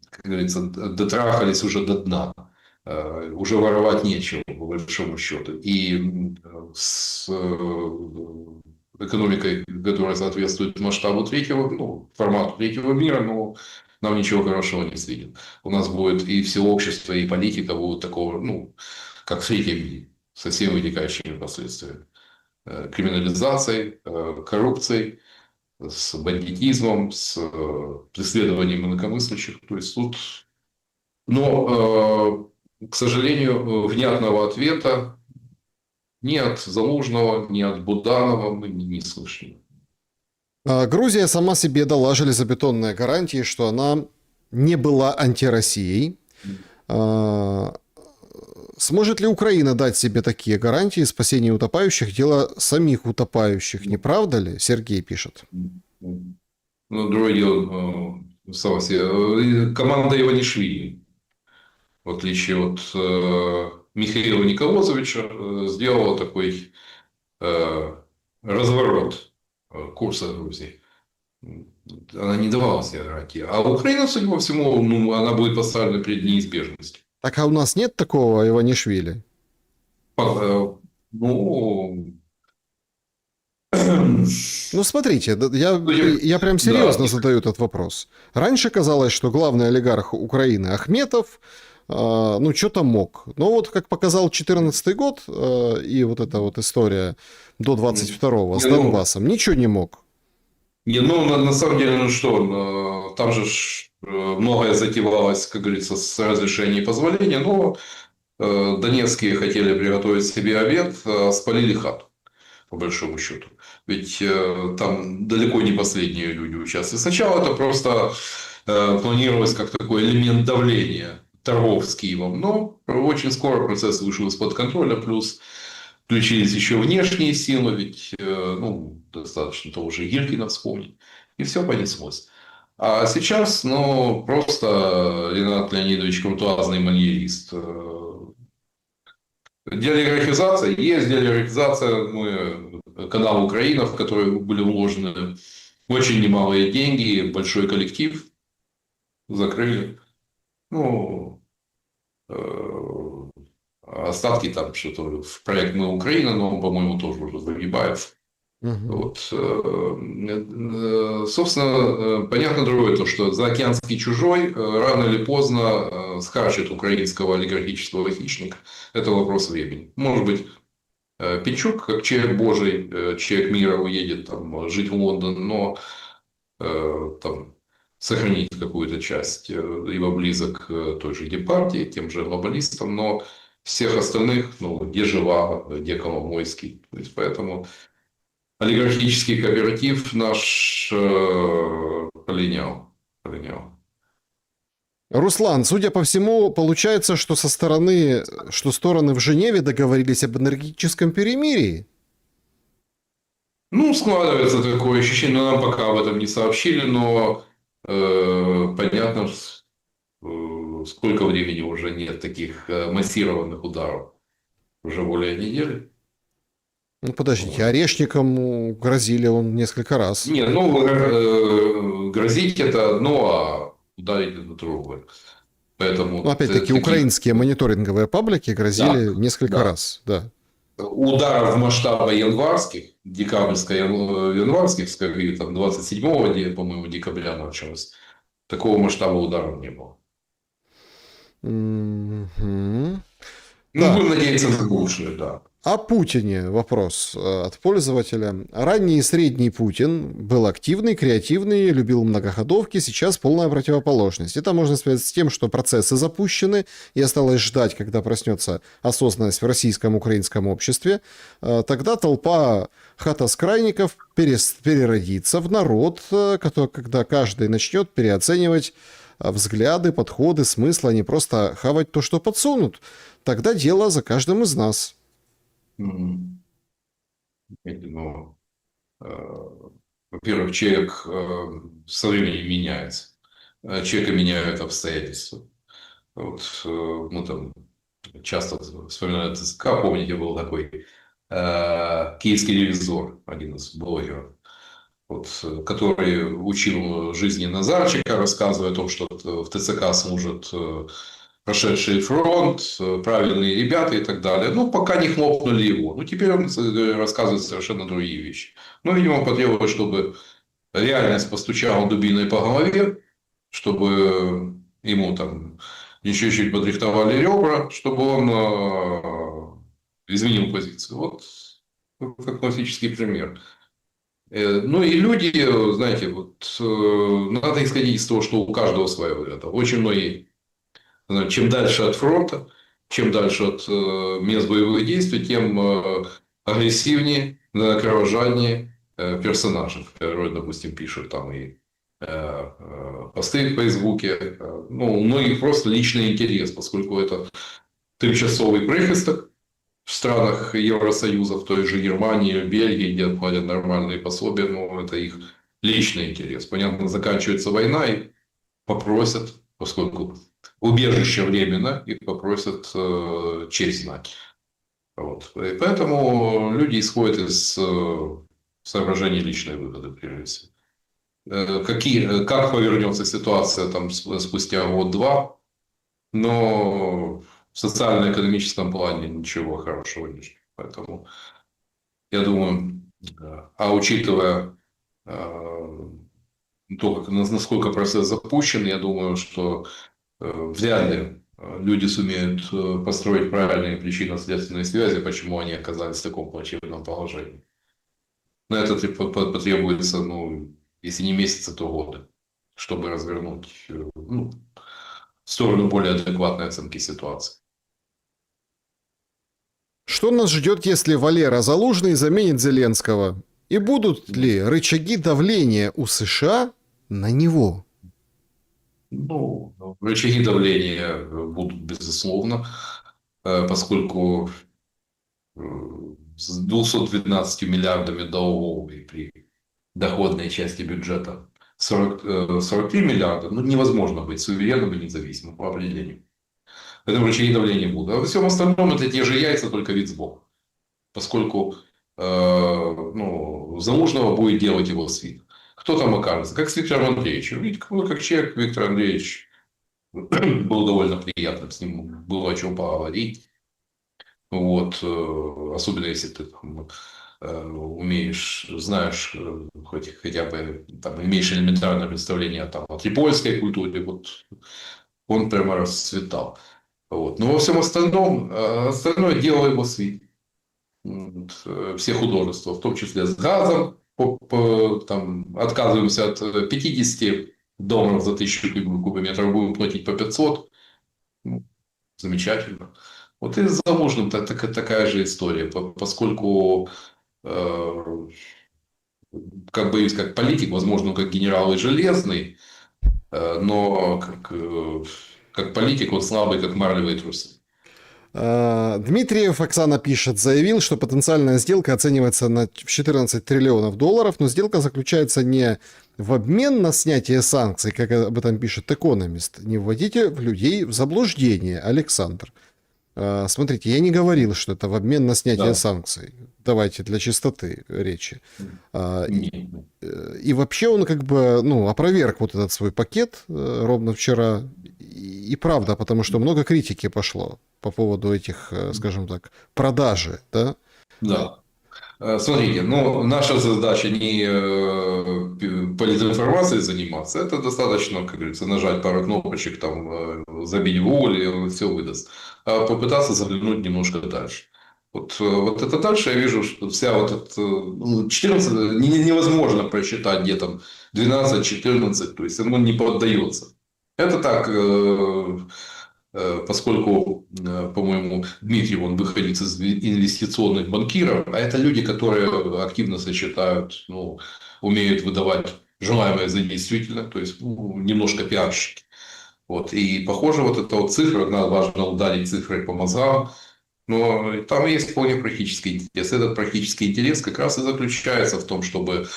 как говорится, дотрахались уже до дна. Уже воровать нечего, по большому счету. И с экономикой, которая соответствует масштабу формату третьего мира, но нам ничего хорошего не светит. У нас будет и все общество, и политика будут такого, как в третьем мире, со всеми вытекающими последствиями. Криминализацией, коррупцией, с бандитизмом, с преследованием инакомыслящих. То есть тут... Но, к сожалению, внятного ответа ни от Залужного, ни от Буданова мы не слышим. Грузия сама себе дала железобетонные гарантии, что она не была антироссией. Сможет ли Украина дать себе такие гарантии? Спасение утопающих – дело самих утопающих, не правда ли? Сергей пишет. Другое дело, команда Иванишвили, в отличие от Михаила Николозовича, сделала такой разворот курса Грузии. Она не давала себе гарантии. А Украина, судя по всему, она будет поставлена перед неизбежностью. Так а у нас нет такого Иванишвили? Смотрите, я прям серьезно задаю этот вопрос. Раньше казалось, что главный олигарх Украины Ахметов, что-то мог. Но вот как показал 2014 год и вот эта вот история до 22-го с Донбассом, ничего не мог. Не, ну, на самом деле, ну что, там же многое затевалось, как говорится, с разрешения и позволения, но донецкие хотели приготовить себе обед, а спалили хату, по большому счету. Ведь там далеко не последние люди участвовали. Сначала это просто планировалось как такой элемент давления торгов с Киевом, но очень скоро процесс вышел из-под контроля, плюс включились еще внешние силы, ведь ну, достаточно того же Елькина вспомнить, и все понеслось. А сейчас, ну, просто Ренат Леонидович куртуазный маньерист. Делигархизация, есть делигархизация, мы, канал Украина, в который были вложены очень немалые деньги, большой коллектив, закрыли. Ну, остатки там что-то в проект «Мы Украина», но он, по-моему, тоже уже загибает. Мгм. Вот. Собственно, понятно другое, то, что заокеанский чужой рано или поздно схарчит украинского олигархического хищника. Это вопрос времени. Может быть, Пинчук, как человек божий, человек мира, уедет там, жить в Лондон, но там, сохранить какую-то часть, ибо близок к той же Департии, тем же глобалистам, но всех остальных, ну, где Живаго, где Коломойский. То есть, поэтому олигархический кооператив наш полинял. Полинял. Руслан, судя по всему, получается, что со стороны, что стороны в Женеве договорились об энергетическом перемирии. Ну, складывается такое ощущение, но нам пока об этом не сообщили, но понятно, сколько времени уже нет таких массированных ударов. Уже более недели. Ну, подождите, Вот. Орешникам грозили он несколько раз. Не, ну, грозить это одно, а ударить это другое. Ну, Поэтому опять-таки, таких, украинские мониторинговые паблики да, грозили несколько да, раз, да. ударов масштаба январских, декабрьско-январских, скорее, там, 27, по-моему, декабря началось, такого масштаба ударов не было. Мгм. Ну, Так, будем надеяться на лучшее, да. о Путине вопрос от пользователя. Ранний и средний Путин был активный, креативный, любил многоходовки, сейчас полная противоположность. Это можно связать с тем, что процессы запущены, и осталось ждать, когда проснется осознанность в российском украинском обществе. Тогда толпа хатоскрайников переродится в народ, когда каждый начнет переоценивать взгляды, подходы, смысл, а не просто хавать то, что подсунут. Тогда дело за каждым из нас. Мгм. Ну, во-первых, человек со временем меняется. Человека меняют обстоятельства. Вот, мы там часто вспоминаю ТСК, помните, был такой киевский ревизор, один из блогеров, вот, который учил жизни Назарчика, рассказывая о том, что в ТЦК служат прошедший фронт, правильные ребята и так далее. Ну, пока не хлопнули его. Ну, теперь он рассказывает совершенно другие вещи. Ну, видимо, потребовалось, чтобы реальность постучала дубиной по голове, чтобы ему там еще чуть подрихтовали ребра, чтобы он изменил позицию. Вот как классический пример. Ну и люди, знаете, вот надо исходить из того, что у каждого свое. Это очень многие, чем дальше от фронта, чем дальше от мест боевых действий, тем агрессивнее, кровожаднее персонажи, которые, допустим, пишут там и посты в Фейсбуке. Ну, у многих просто личный интерес, поскольку это тимчасовый прихисток в странах Евросоюза, в той же Германии или Бельгии, где платят нормальные пособия, но это их личный интерес. Понятно, заканчивается война и попросят, поскольку убежище временно, их попросят честь знать. Вот. И поэтому люди исходят из соображений личной выгоды, прежде всего. Как повернется ситуация там, спустя год-два, но в социально-экономическом плане ничего хорошего не ждет. Поэтому я думаю, а учитывая то, насколько процесс запущен, я думаю, что вряд ли люди сумеют построить правильные причинно-следственные связи, почему они оказались в таком плачевном положении. На это потребуется, ну, если не месяцы, то годы, чтобы развернуть ну, в сторону более адекватной оценки ситуации. Что нас ждет, если Валера Залужный заменит Зеленского? И будут ли рычаги давления у США на него? Ну, рычаги давления будут, безусловно, поскольку с 212 миллиардами долгов и при доходной части бюджета 43 миллиарда, ну, невозможно быть суверенным и независимым по определению. Поэтому рычаги давления будут. А во всем остальном это те же яйца, только вид сбоку. Поскольку ну, Залужного будет делать его свит. Кто там окажется? Как с Виктором Андреевичем. Ведь как человек Виктор Андреевич был довольно приятным, с ним было о чем поговорить. Вот, особенно если ты там, умеешь, знаешь, хотя бы там, имеешь элементарное представление там, о трипольской культуре, вот он прямо расцветал. Вот. Но во всем остальном, остальное дело его свит. Все художества, в том числе с газом, там, отказываемся от 50 долларов за 1000 кубометров, будем платить по 500. Ну, замечательно. Вот и с Залужным такая же история, поскольку как боюсь, как политик, возможно, как генерал и железный, но как политик он слабый, как марлевые трусы. Дмитриев, Оксана пишет, заявил, что потенциальная сделка оценивается на 14 триллионов долларов, но сделка заключается не в обмен на снятие санкций, как об этом пишет Экономист. Не вводите людей в заблуждение, Александр. Смотрите, я не говорил, что это в обмен на снятие санкций. Давайте для чистоты речи. И вообще он как бы, ну, опроверг вот этот свой пакет ровно вчера. И правда, потому что много критики пошло по поводу этих, скажем так, продажи, да? Да. Смотрите, ну, наша задача не политинформацией заниматься, это достаточно, как говорится, нажать пару кнопочек, там, забить в Google, и он все выдаст. А попытаться заглянуть немножко дальше. Вот это дальше я вижу, что вся вот эта 14 невозможно просчитать, где там 12-14, то есть оно не поддается. Это так, поскольку, по-моему, Дмитрий, он выходит из инвестиционных банкиров, а это люди, которые активно сочетают, ну, умеют выдавать желаемое за действительное, то есть ну, немножко пиарщики. Вот. И похоже, вот эта вот цифра, важно ударить цифрой по мозгам, но там есть вполне практический интерес. Этот практический интерес как раз и заключается в том, чтобы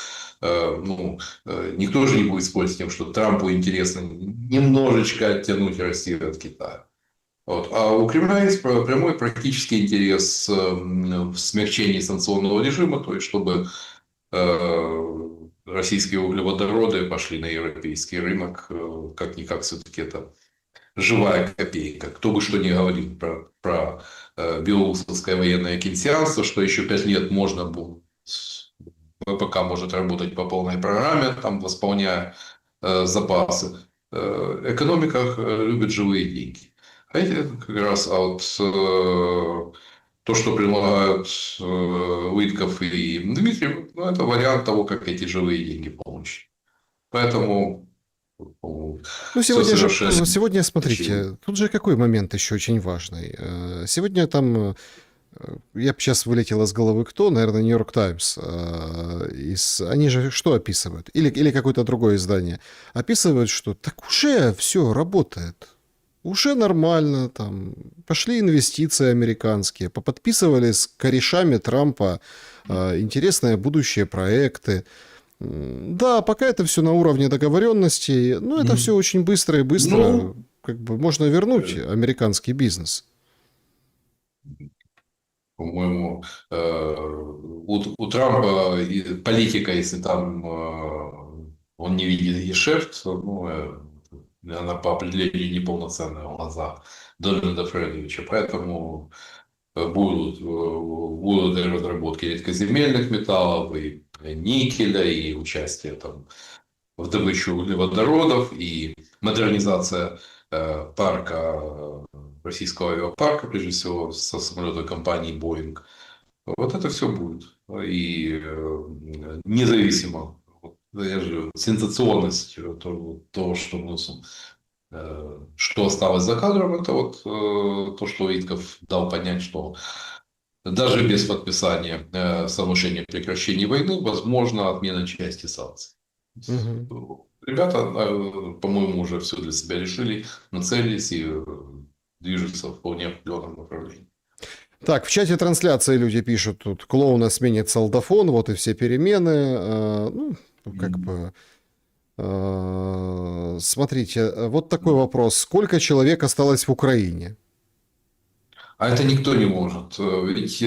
ну, никто же не будет спорить с тем, что Трампу интересно немножечко оттянуть Россию от Китая. Вот. А у Кремля есть прямой практический интерес в смягчении санкционного режима, то есть чтобы российские углеводороды пошли на европейский рынок, как-никак все-таки это живая копейка. Кто бы что ни говорил про белорусское военное кейнсианство, что еще 5 лет можно будет, ВПК может работать по полной программе, там восполняя запасы. Экономика любит живые деньги. А эти как раз то, что предлагают Уитков и Дмитриев, ну, это вариант того, как эти живые деньги получить. Поэтому ну, сегодня, смотрите, тут же какой момент еще очень важный. Сегодня там, я сейчас вылетел из головы кто, наверное, Нью-Йорк Таймс. Они же что описывают? Или какое-то другое издание. Описывают, что так уже все работает. Уже нормально, там, пошли инвестиции американские, поподписывали с корешами Трампа интересные будущие проекты. Да, пока это все на уровне договоренностей, но это все очень быстро и быстро, как бы можно вернуть американский бизнес. По-моему, у Трампа политика, если там он не видит гешефт, ну, она по определению неполноценная в глазах Дональда Фредовича. Поэтому будут и разработки редкоземельных металлов, и никеля, и участие там, в добыче углеводородов, и модернизация парка, российского авиапарка, прежде всего, со самолета компании Boeing. Вот это все будет. И независимо да, я же сенсационность того, что, что осталось за кадром, это вот то, что Витков дал понять, что даже без подписания соглашения о прекращении войны возможна отмена части санкций. Мгм. Ребята, по-моему, уже все для себя решили, нацелились и движутся в вполне определенном направлении. Так, в чате трансляции люди пишут, тут клоуна сменит солдафон, вот и все перемены. Ну, как бы... Смотрите, вот такой вопрос. Сколько человек осталось в Украине? А это никто не может. Ведь,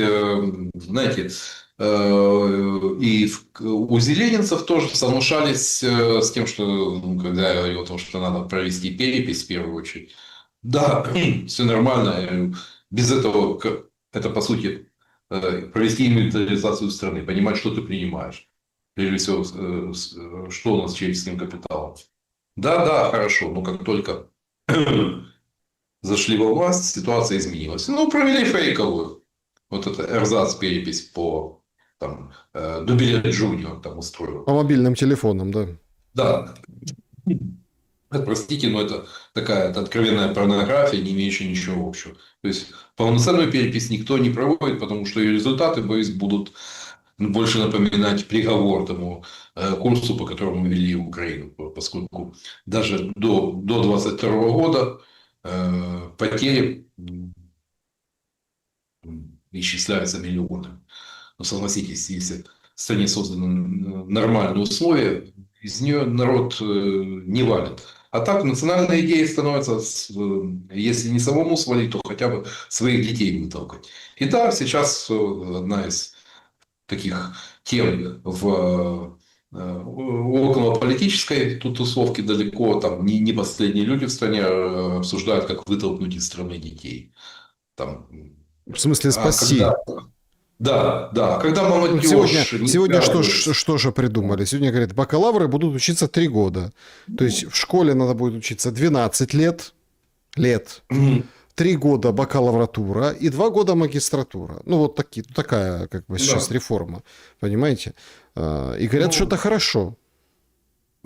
знаете, у зеленинцев тоже соглашались с тем, что, когда я говорил о том, что надо провести перепись в первую очередь. Да, все нормально. Без этого, это по сути, провести инвентаризацию страны, понимать, что ты принимаешь. Прежде всего, что у нас с человеческим капиталом. Да, да, хорошо, но как только зашли во власть, ситуация изменилась. Ну, провели фейковую. Вот это эрзац перепись по там, Дубилет Джуниор там устроил. По мобильным телефонам, да. Да. Это, простите, но это такая откровенная порнография, не имеющая ничего общего. То есть полноценную перепись никто не проводит, потому что ее результаты, боюсь, будут больше напоминать приговор тому курсу, по которому вели Украину. Поскольку даже до 2022 года потери исчисляются миллионами. Но согласитесь, если в стране созданы нормальные условия, из нее народ не валит. А так национальная идея становится, если не самому свалить, то хотя бы своих детей вытолкать. И да, сейчас одна из таких тем в околополитической тут тусовки далеко, там не последние люди в стране обсуждают, как вытолкнуть из страны детей. Там, В смысле а спаси. когда, да, да, когда Ну, Сегодня, молодежь не сегодня связывается. что же придумали? Сегодня, говорят, бакалавры будут учиться 3 года. То есть в школе надо будет учиться 12 лет. 3 года бакалавратура и 2 года магистратура. Ну, вот такая как бы сейчас Да, реформа, понимаете? И говорят, что ну, это хорошо.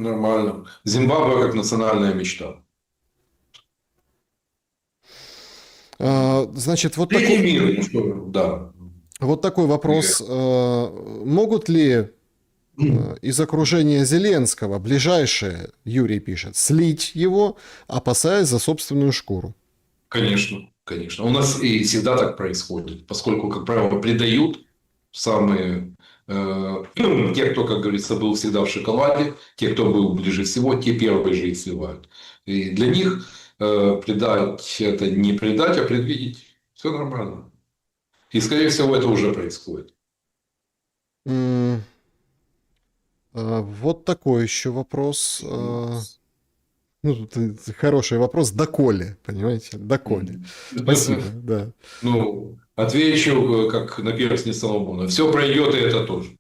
нормально. Зимбабве как национальная мечта. Значит, Третий мир, ну что, да. вот такой вопрос. Могут ли из окружения Зеленского ближайшие, Юрий пишет, слить его, опасаясь за собственную шкуру? Конечно, конечно. У нас и всегда так происходит, поскольку, как правило, предают самые те, кто, как говорится, был всегда в шоколаде, те, кто был ближе всего, те первые же и сливают. И для них предать это не предать, а предвидеть. Все нормально. И, скорее всего, это уже происходит. М, Вот такой еще вопрос. Ну, тут хороший вопрос. Доколе, понимаете? Доколе. Спасибо, да. Ну, отвечу, как на перстне Соломона. Все пройдет, и это тоже.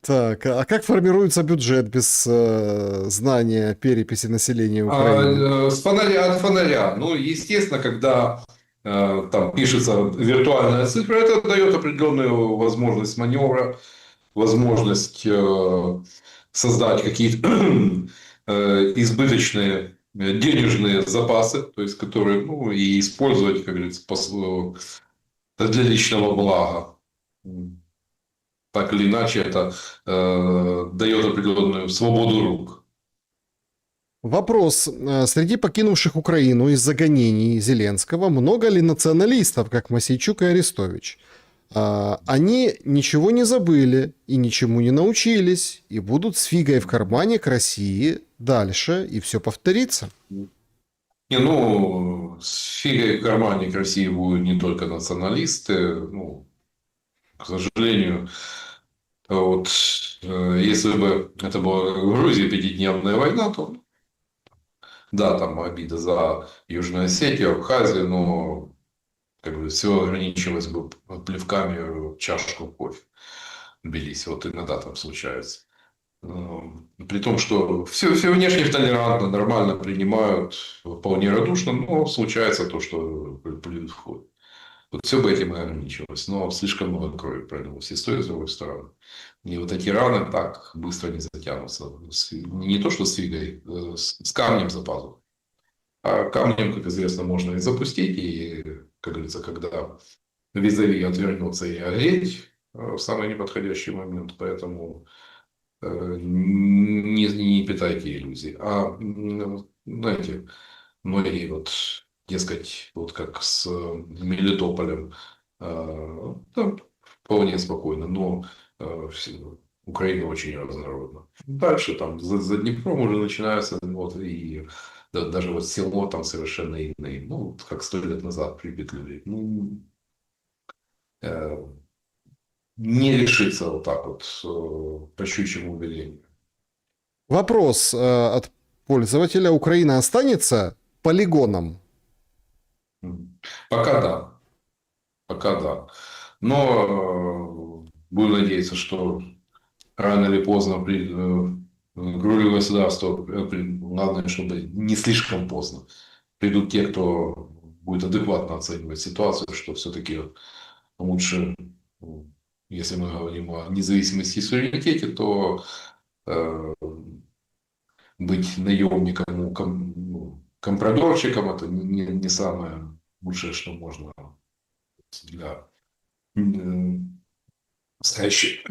Так, а как формируется бюджет без знания переписи населения Украины? С фонаря от фонаря. Ну, естественно, когда там пишется виртуальная цифра, это дает определенную возможность маневра, возможность создать какие-то избыточные денежные запасы, то есть которые, ну, и использовать, как говорится, для личного блага. Так или иначе, это дает определенную свободу рук. Вопрос. Среди покинувших Украину из-за гонений Зеленского много ли националистов, как Мосейчук и Арестович? Они ничего не забыли и ничему не научились, и будут с фигой в кармане к России дальше, и все повторится. Не, ну, с фигой в кармане к России будут не только националисты. Ну, к сожалению, вот, если бы это была в Грузии пятидневная война, то да, там обида за Южную Осетию, Абхазию, но как бы все ограничивалось бы плевками в чашку кофе. Тбилиси. Вот иногда там случается. При том, что все внешне толерантно, нормально принимают, вполне радушно, но случается то, что плюют в ход. Вот все бы этим и ограничивалось. Но слишком много крови пролилось и с той, и с другой стороны. И вот эти раны так быстро не затянутся. Не то, что с фигой, с камнем за пазухой. А камнем, как известно, можно и запустить. И, как говорится, когда визави отвернется и огреть в самый неподходящий момент. Поэтому не питайте иллюзий. А, знаете, многие вот, дескать, вот как с Мелитополем, там вполне спокойно, но Украина очень разнородна. Дальше там за Днепром уже начинается, вот, и даже вот село там совершенно иные, ну, вот как 100 лет назад при Петлюре. Ну, э, не решится вот так вот по щучьему велению. Вопрос от пользователя. Украина останется полигоном? Пока да. Пока да. Но будем надеяться, что рано или поздно к рулю государства, главное, чтобы не слишком поздно, придут те, кто будет адекватно оценивать ситуацию, что все-таки лучше, если мы говорим о независимости и суверенитете, то э, быть наемником, компрадорчиком, это не самое лучшее, что можно для настоящей.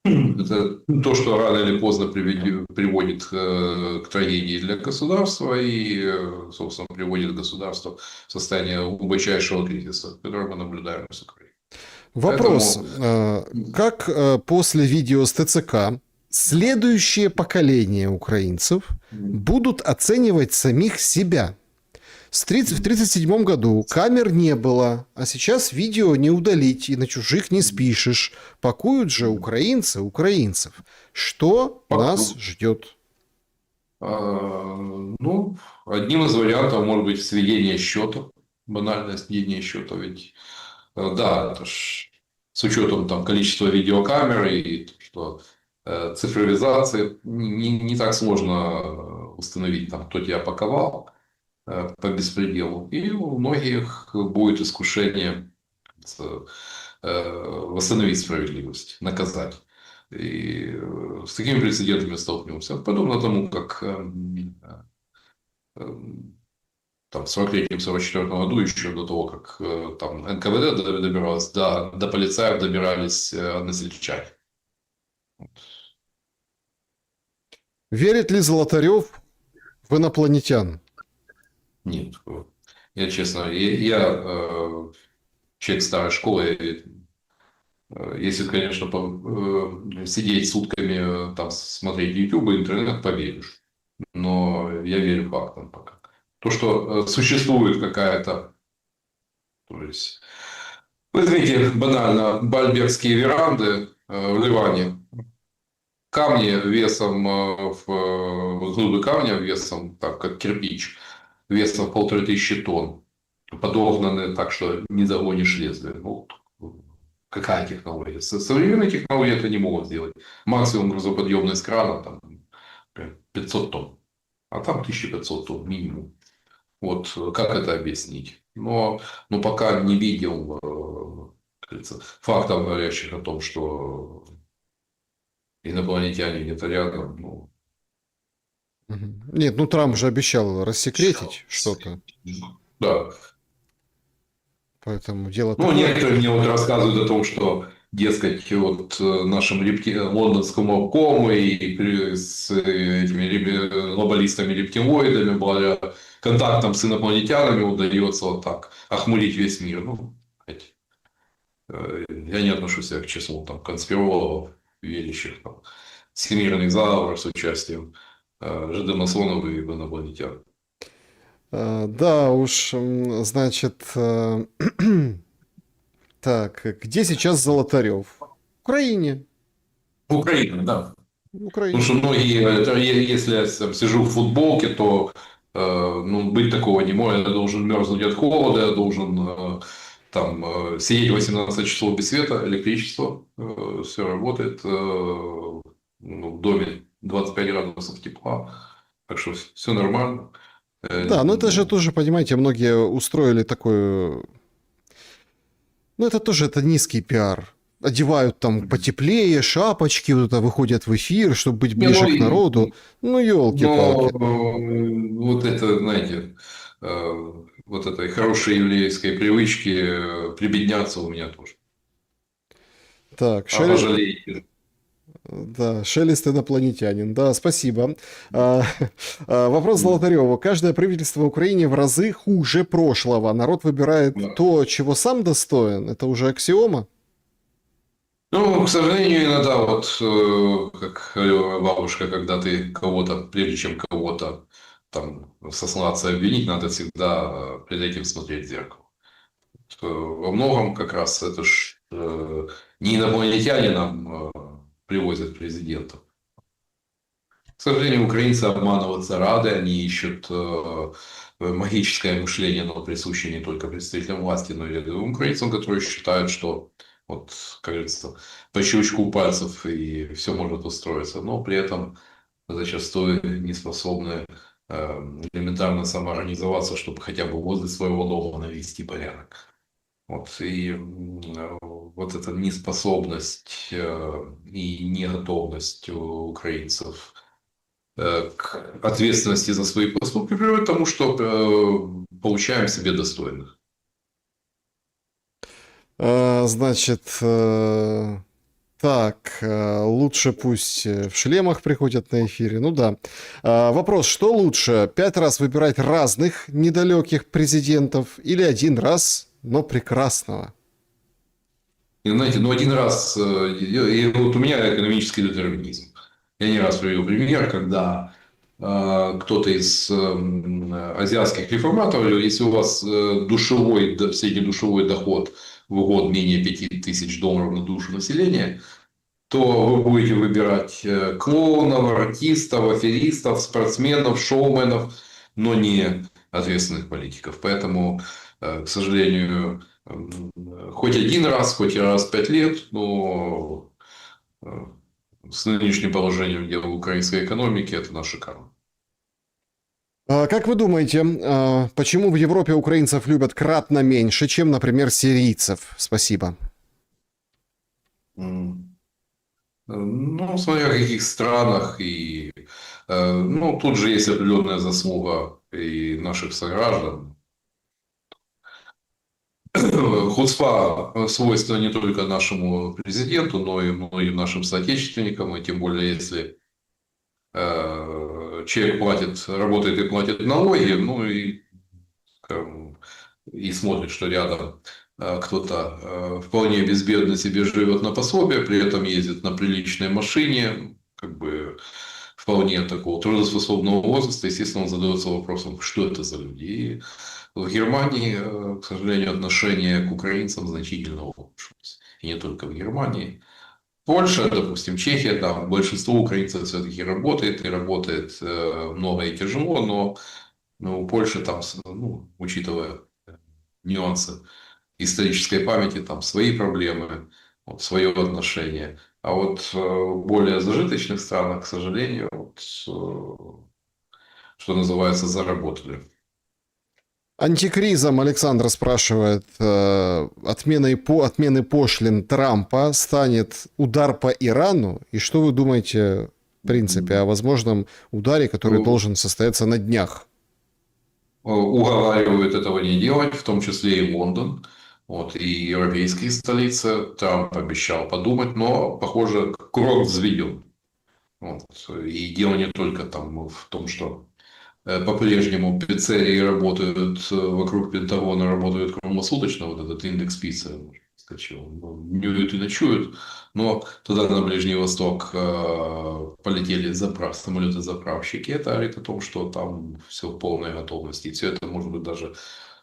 Это то, что рано или поздно приводит к трагедии для государства и, собственно, приводит государство в состояние глубочайшего кризиса, который мы наблюдаем с Украиной. Вопрос. Поэтому... Как после видео с ТЦК следующее поколение украинцев будут оценивать самих себя? В 1937 году камер не было, а сейчас видео не удалить и на чужих не спишешь. Пакуют же украинцы украинцев. Что нас ждет? Ну, одним из вариантов может быть сведение счетов, банальное сведение счетов. Ведь, да, это ж с учетом там количества видеокамер и что цифровизации не так сложно установить, там, кто тебя паковал по беспределу. И у многих будет искушение восстановить справедливость, наказать. И с такими прецедентами столкнемся. Подобно тому, как там, в 43-44 году, еще до того, как там НКВД добиралось, до полицаев добирались односельчане. Верит ли Золотарев в инопланетян? Нет. Я честно, я человек старой школы. Если, конечно, сидеть сутками, там, смотреть YouTube, интернет, поверишь. Но я верю фактам пока. То, что существует какая-то... То есть, возьмите банально бальбекские веранды в Ливане. Камни весом, глыбы камня весом, так как кирпич, весом 1500 тонн. Подогнаны так, что не загонишь лезвие. Ну, какая технология? Современные технологии это не могут сделать. Максимум грузоподъемность крана там 500 тонн. А там 1500 тонн минимум. Вот как это объяснить? Но пока не видел фактов, говорящих о том, что инопланетяне где-то рядом. Ну... Нет, ну Трамп же обещал рассекретить что-то. Да. Поэтому дело Ну, такое. некоторые мне вот рассказывают о том, что, дескать, вот нашим лондонскому обкому и с этими глобалистами-рептилоидами, благодаря контактам с инопланетянами, удается вот так охмурить весь мир. Ну, я не отношу себя к числу там, конспирологов, верящих там, всемирных заговоров с участием жидомасонов и инопланетян. Да уж, значит, так, где сейчас Золотарев? В Украине. В Украине, да. В Украине. Потому что многие, если я там сижу в футболке, то ну, быть такого не может. Я должен мерзнуть от холода, я должен там сидеть 18 часов без света, электричество, все работает. В доме 25 градусов тепла. Так что все нормально. Да, но это же тоже, понимаете, многие устроили такую Ну, это тоже это низкий пиар. Одевают там потеплее, шапочки, вот это выходят в эфир, чтобы быть Не, ближе к народу. Ну, но елки-палки. вот это, знаете, вот этой хорошей еврейской привычки прибедняться у меня тоже. Так, А пожалеете. Да, Шелест инопланетянин. Да, спасибо. А, вопрос Золотареву. Каждое правительство в Украине в разы хуже прошлого. Народ выбирает то, чего сам достоин. Это уже аксиома? Ну, к сожалению, иногда вот, как говорила бабушка, когда ты кого-то, прежде чем кого-то там сослаться и обвинить, надо всегда перед этим смотреть в зеркало. Во многом как раз это ж не инопланетяне нам привозят президентов. К сожалению, украинцы обманываться рады, они ищут магическое мышление, но присуще не только представителям власти, но и рядовым украинцам, которые считают, что вот, как говорится, по щелчку пальцев и все может устроиться, но при этом зачастую не способны элементарно самоорганизоваться, чтобы хотя бы возле своего дома навести порядок. Вот, и вот эта неспособность и неготовность у украинцев к ответственности за свои поступки приводит к тому, что получаем себе достойных. Значит, так, лучше пусть в шлемах приходят на эфире. Ну да. Вопрос, что лучше? 5 раз выбирать разных недалеких президентов или 1 раз, но прекрасного? И знаете, ну один раз, и вот у меня экономический детерминизм. Я не раз привел пример, когда кто-то из азиатских реформаторов, если у вас среднедушевой доход в год менее $5000 на душу населения, то вы будете выбирать клоунов, артистов, аферистов, спортсменов, шоуменов, но не ответственных политиков. Поэтому, к сожалению, хоть один раз, хоть и раз в 5 лет, но э, с нынешним положением дел в украинской экономике это наша карма. Как вы думаете, почему в Европе украинцев любят кратно меньше, чем, например, сирийцев? Спасибо. Ну, смотря в каких странах. И, ну, тут же есть определенная заслуга и наших сограждан. Хуцпа свойство не только нашему президенту, но и многим нашим соотечественникам. И тем более, если человек работает и платит налоги, ну и, и смотрит, что рядом кто-то вполне безбедно себе живет на пособие, при этом ездит на приличной машине, как бы вполне такого трудоспособного возраста, естественно, он задается вопросом, что это за люди. И в Германии, к сожалению, отношение к украинцам значительно улучшилось. И не только в Германии. Польша, допустим, Чехия, там большинство украинцев все-таки работает, и работает много и тяжело, но у Польши там, ну, учитывая нюансы исторической памяти, там свои проблемы, вот, свое отношение. А вот в более зажиточных странах, к сожалению, вот, что называется, заработали. Антикризом Александр спрашивает, отмены пошлин Трампа станет удар по Ирану? И что вы думаете, в принципе, о возможном ударе, который должен состояться на днях? Уговаривают этого не делать, в том числе и Лондон, вот, и европейские столицы. Трамп обещал подумать, но, похоже, курок взведен. Вот. И дело не только там в том, что по-прежнему пиццерии работают вокруг Пентагона, работают круглосуточно, вот этот индекс пиццы скачал, днюют и ночуют, но туда на Ближний Восток полетели самолеты-заправщики. Это говорит о том, что там все в полной готовности. И все это может быть даже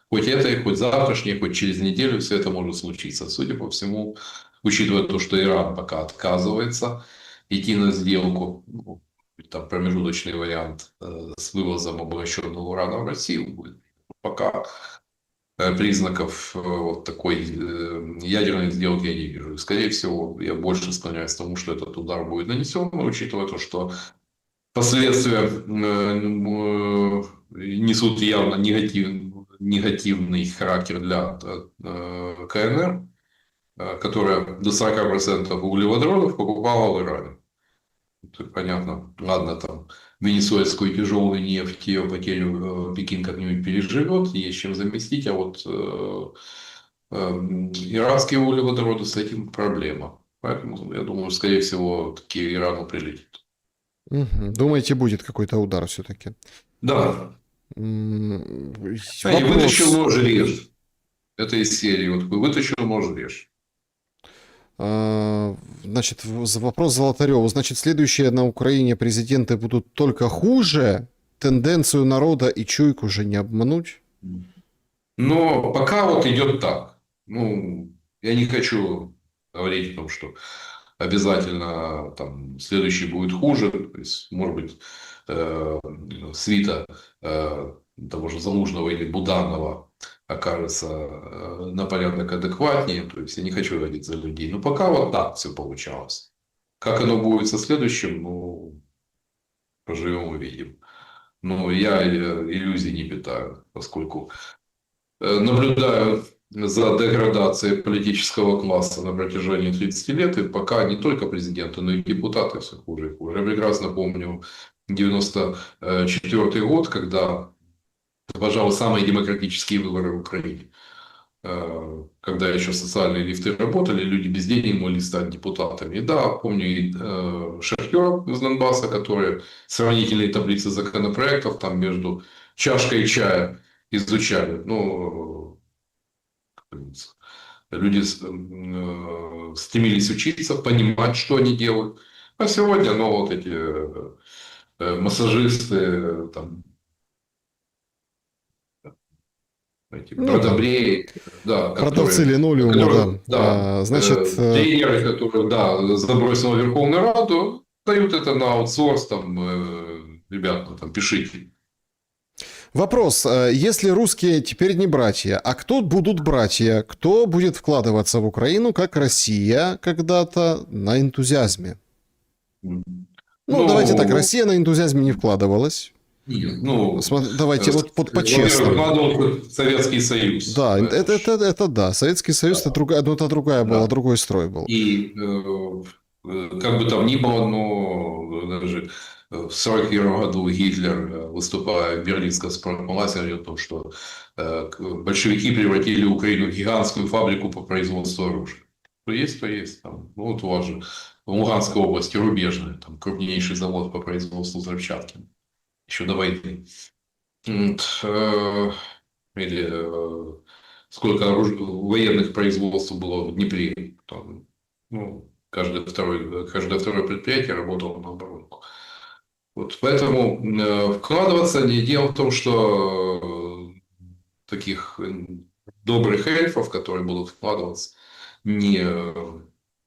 хоть это, хоть завтрашнее, хоть через неделю, все это может случиться. Судя по всему, учитывая то, что Иран пока отказывается идти на сделку, ну, там промежуточный вариант с вывозом обогащенного урана в Россию будет. Пока признаков вот такой ядерной сделки я не вижу. Скорее всего, я больше склоняюсь к тому, что этот удар будет нанесен, но учитывая то, что последствия несут явно негативный характер для КНР, которая до 40% углеводородов покупала в Иране. Это понятно. Ладно, там венесуэльскую тяжелую нефть, ее потерю Пекин как-нибудь переживет, есть чем заместить, а вот иранские углеводороды с этим проблема. Поэтому, я думаю, скорее всего, таки Ирану прилетит. Думаете, будет какой-то удар все-таки? Да. И вытащил Вопрос. нож режь. Это из серии. Вот вытащил нож режь. Значит, вопрос Золотареву. Значит, следующие на Украине президенты будут только хуже? Тенденцию народа и чуйку уже не обмануть? Но пока вот идет так. Ну, я не хочу говорить о том, что обязательно там следующий будет хуже. То есть, может быть, свита того же Залужного или Буданова окажется на порядок адекватнее. То есть, я не хочу говорить за людей. Но пока вот так все получалось. Как оно будет со следующим, ну, поживем увидим. Но я иллюзий не питаю, поскольку наблюдаю за деградацией политического класса на протяжении 30 лет, и пока не только президенты, но и депутаты все хуже и хуже. Я прекрасно помню 94 год, когда, пожалуй, самые демократические выборы в Украине. Когда еще социальные лифты работали, люди без денег могли стать депутатами. И да, помню и шахтеров из Донбасса, которые сравнительные таблицы законопроектов там между чашкой чая изучали. Ну, люди стремились учиться, понимать, что они делают. А сегодня, ну, вот эти массажисты, там, эти Ну да. бродобреи, да, Продавцы которые, линолеума, да. Значит, тренеры, которые, да, забросил в Верховную Раду, дают это на аутсорс, там, ребята, там, пишите. вопрос. Если русские теперь не братья, а кто будут братья? Кто будет вкладываться в Украину, как Россия когда-то, на энтузиазме? Ну, давайте так, Россия на энтузиазме не вкладывалась. Нет, ну, Давайте вот по-честному. вкладывал Советский Союз. Да, это да. Советский Союз это другая была, другой строй был. И как бы там ни было, но даже в 1941 году Гитлер, выступая в Берлинском спортпаласе, говорил о том, что большевики превратили Украину в гигантскую фабрику по производству оружия. То есть, то есть. Там, ну, вот у вас же в Луганской области рубежная, там крупнейший завод по производству взрывчатки. Еще до войны. Или сколько военных производств было в Днепре. Там, ну, каждое второе предприятие работало на оборонку. Вот поэтому вкладываться не дело в том, что таких добрых эльфов, которые будут вкладываться ни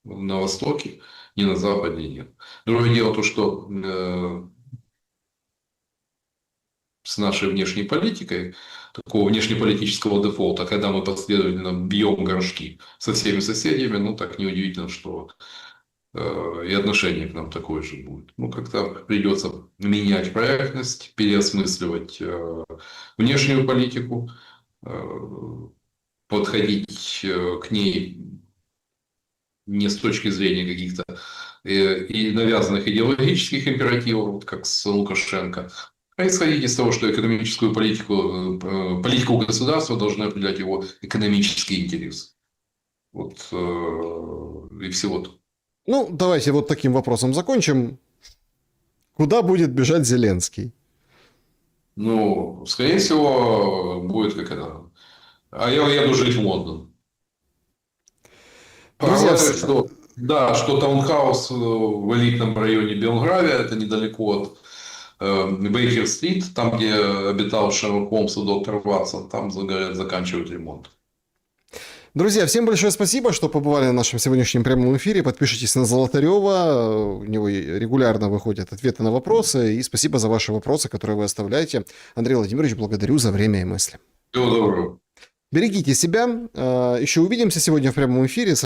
на Востоке, ни на Западе нет. Другое дело то, что с нашей внешней политикой, такого внешнеполитического дефолта, когда мы последовательно бьем горшки со всеми соседями, ну, так неудивительно, что и отношение к нам такое же будет. Ну, как-то придется менять проектность, переосмысливать внешнюю политику, подходить к ней не с точки зрения каких-то и навязанных идеологических императивов, вот как с Лукашенко, а исходить из того, что экономическую политику государства должны определять его экономический интерес. Вот и всего-то. Ну, давайте вот таким вопросом закончим. Куда будет бежать Зеленский? Ну, скорее всего, будет как это. А я еду жить в Лондон. Друзья, Что, да, что таунхаус в элитном районе Белгравия, это недалеко от Бейкер-стрит, там, где обитал Шерлок Холмс и доктор Ватсон, там, говорят, заканчивают ремонт. Друзья, всем большое спасибо, что побывали на нашем сегодняшнем прямом эфире. Подпишитесь на Золотарева, у него регулярно выходят ответы на вопросы. И спасибо за ваши вопросы, которые вы оставляете. Андрей Владимирович, благодарю за время и мысли. Всего доброго. Берегите себя. Еще увидимся сегодня в прямом эфире.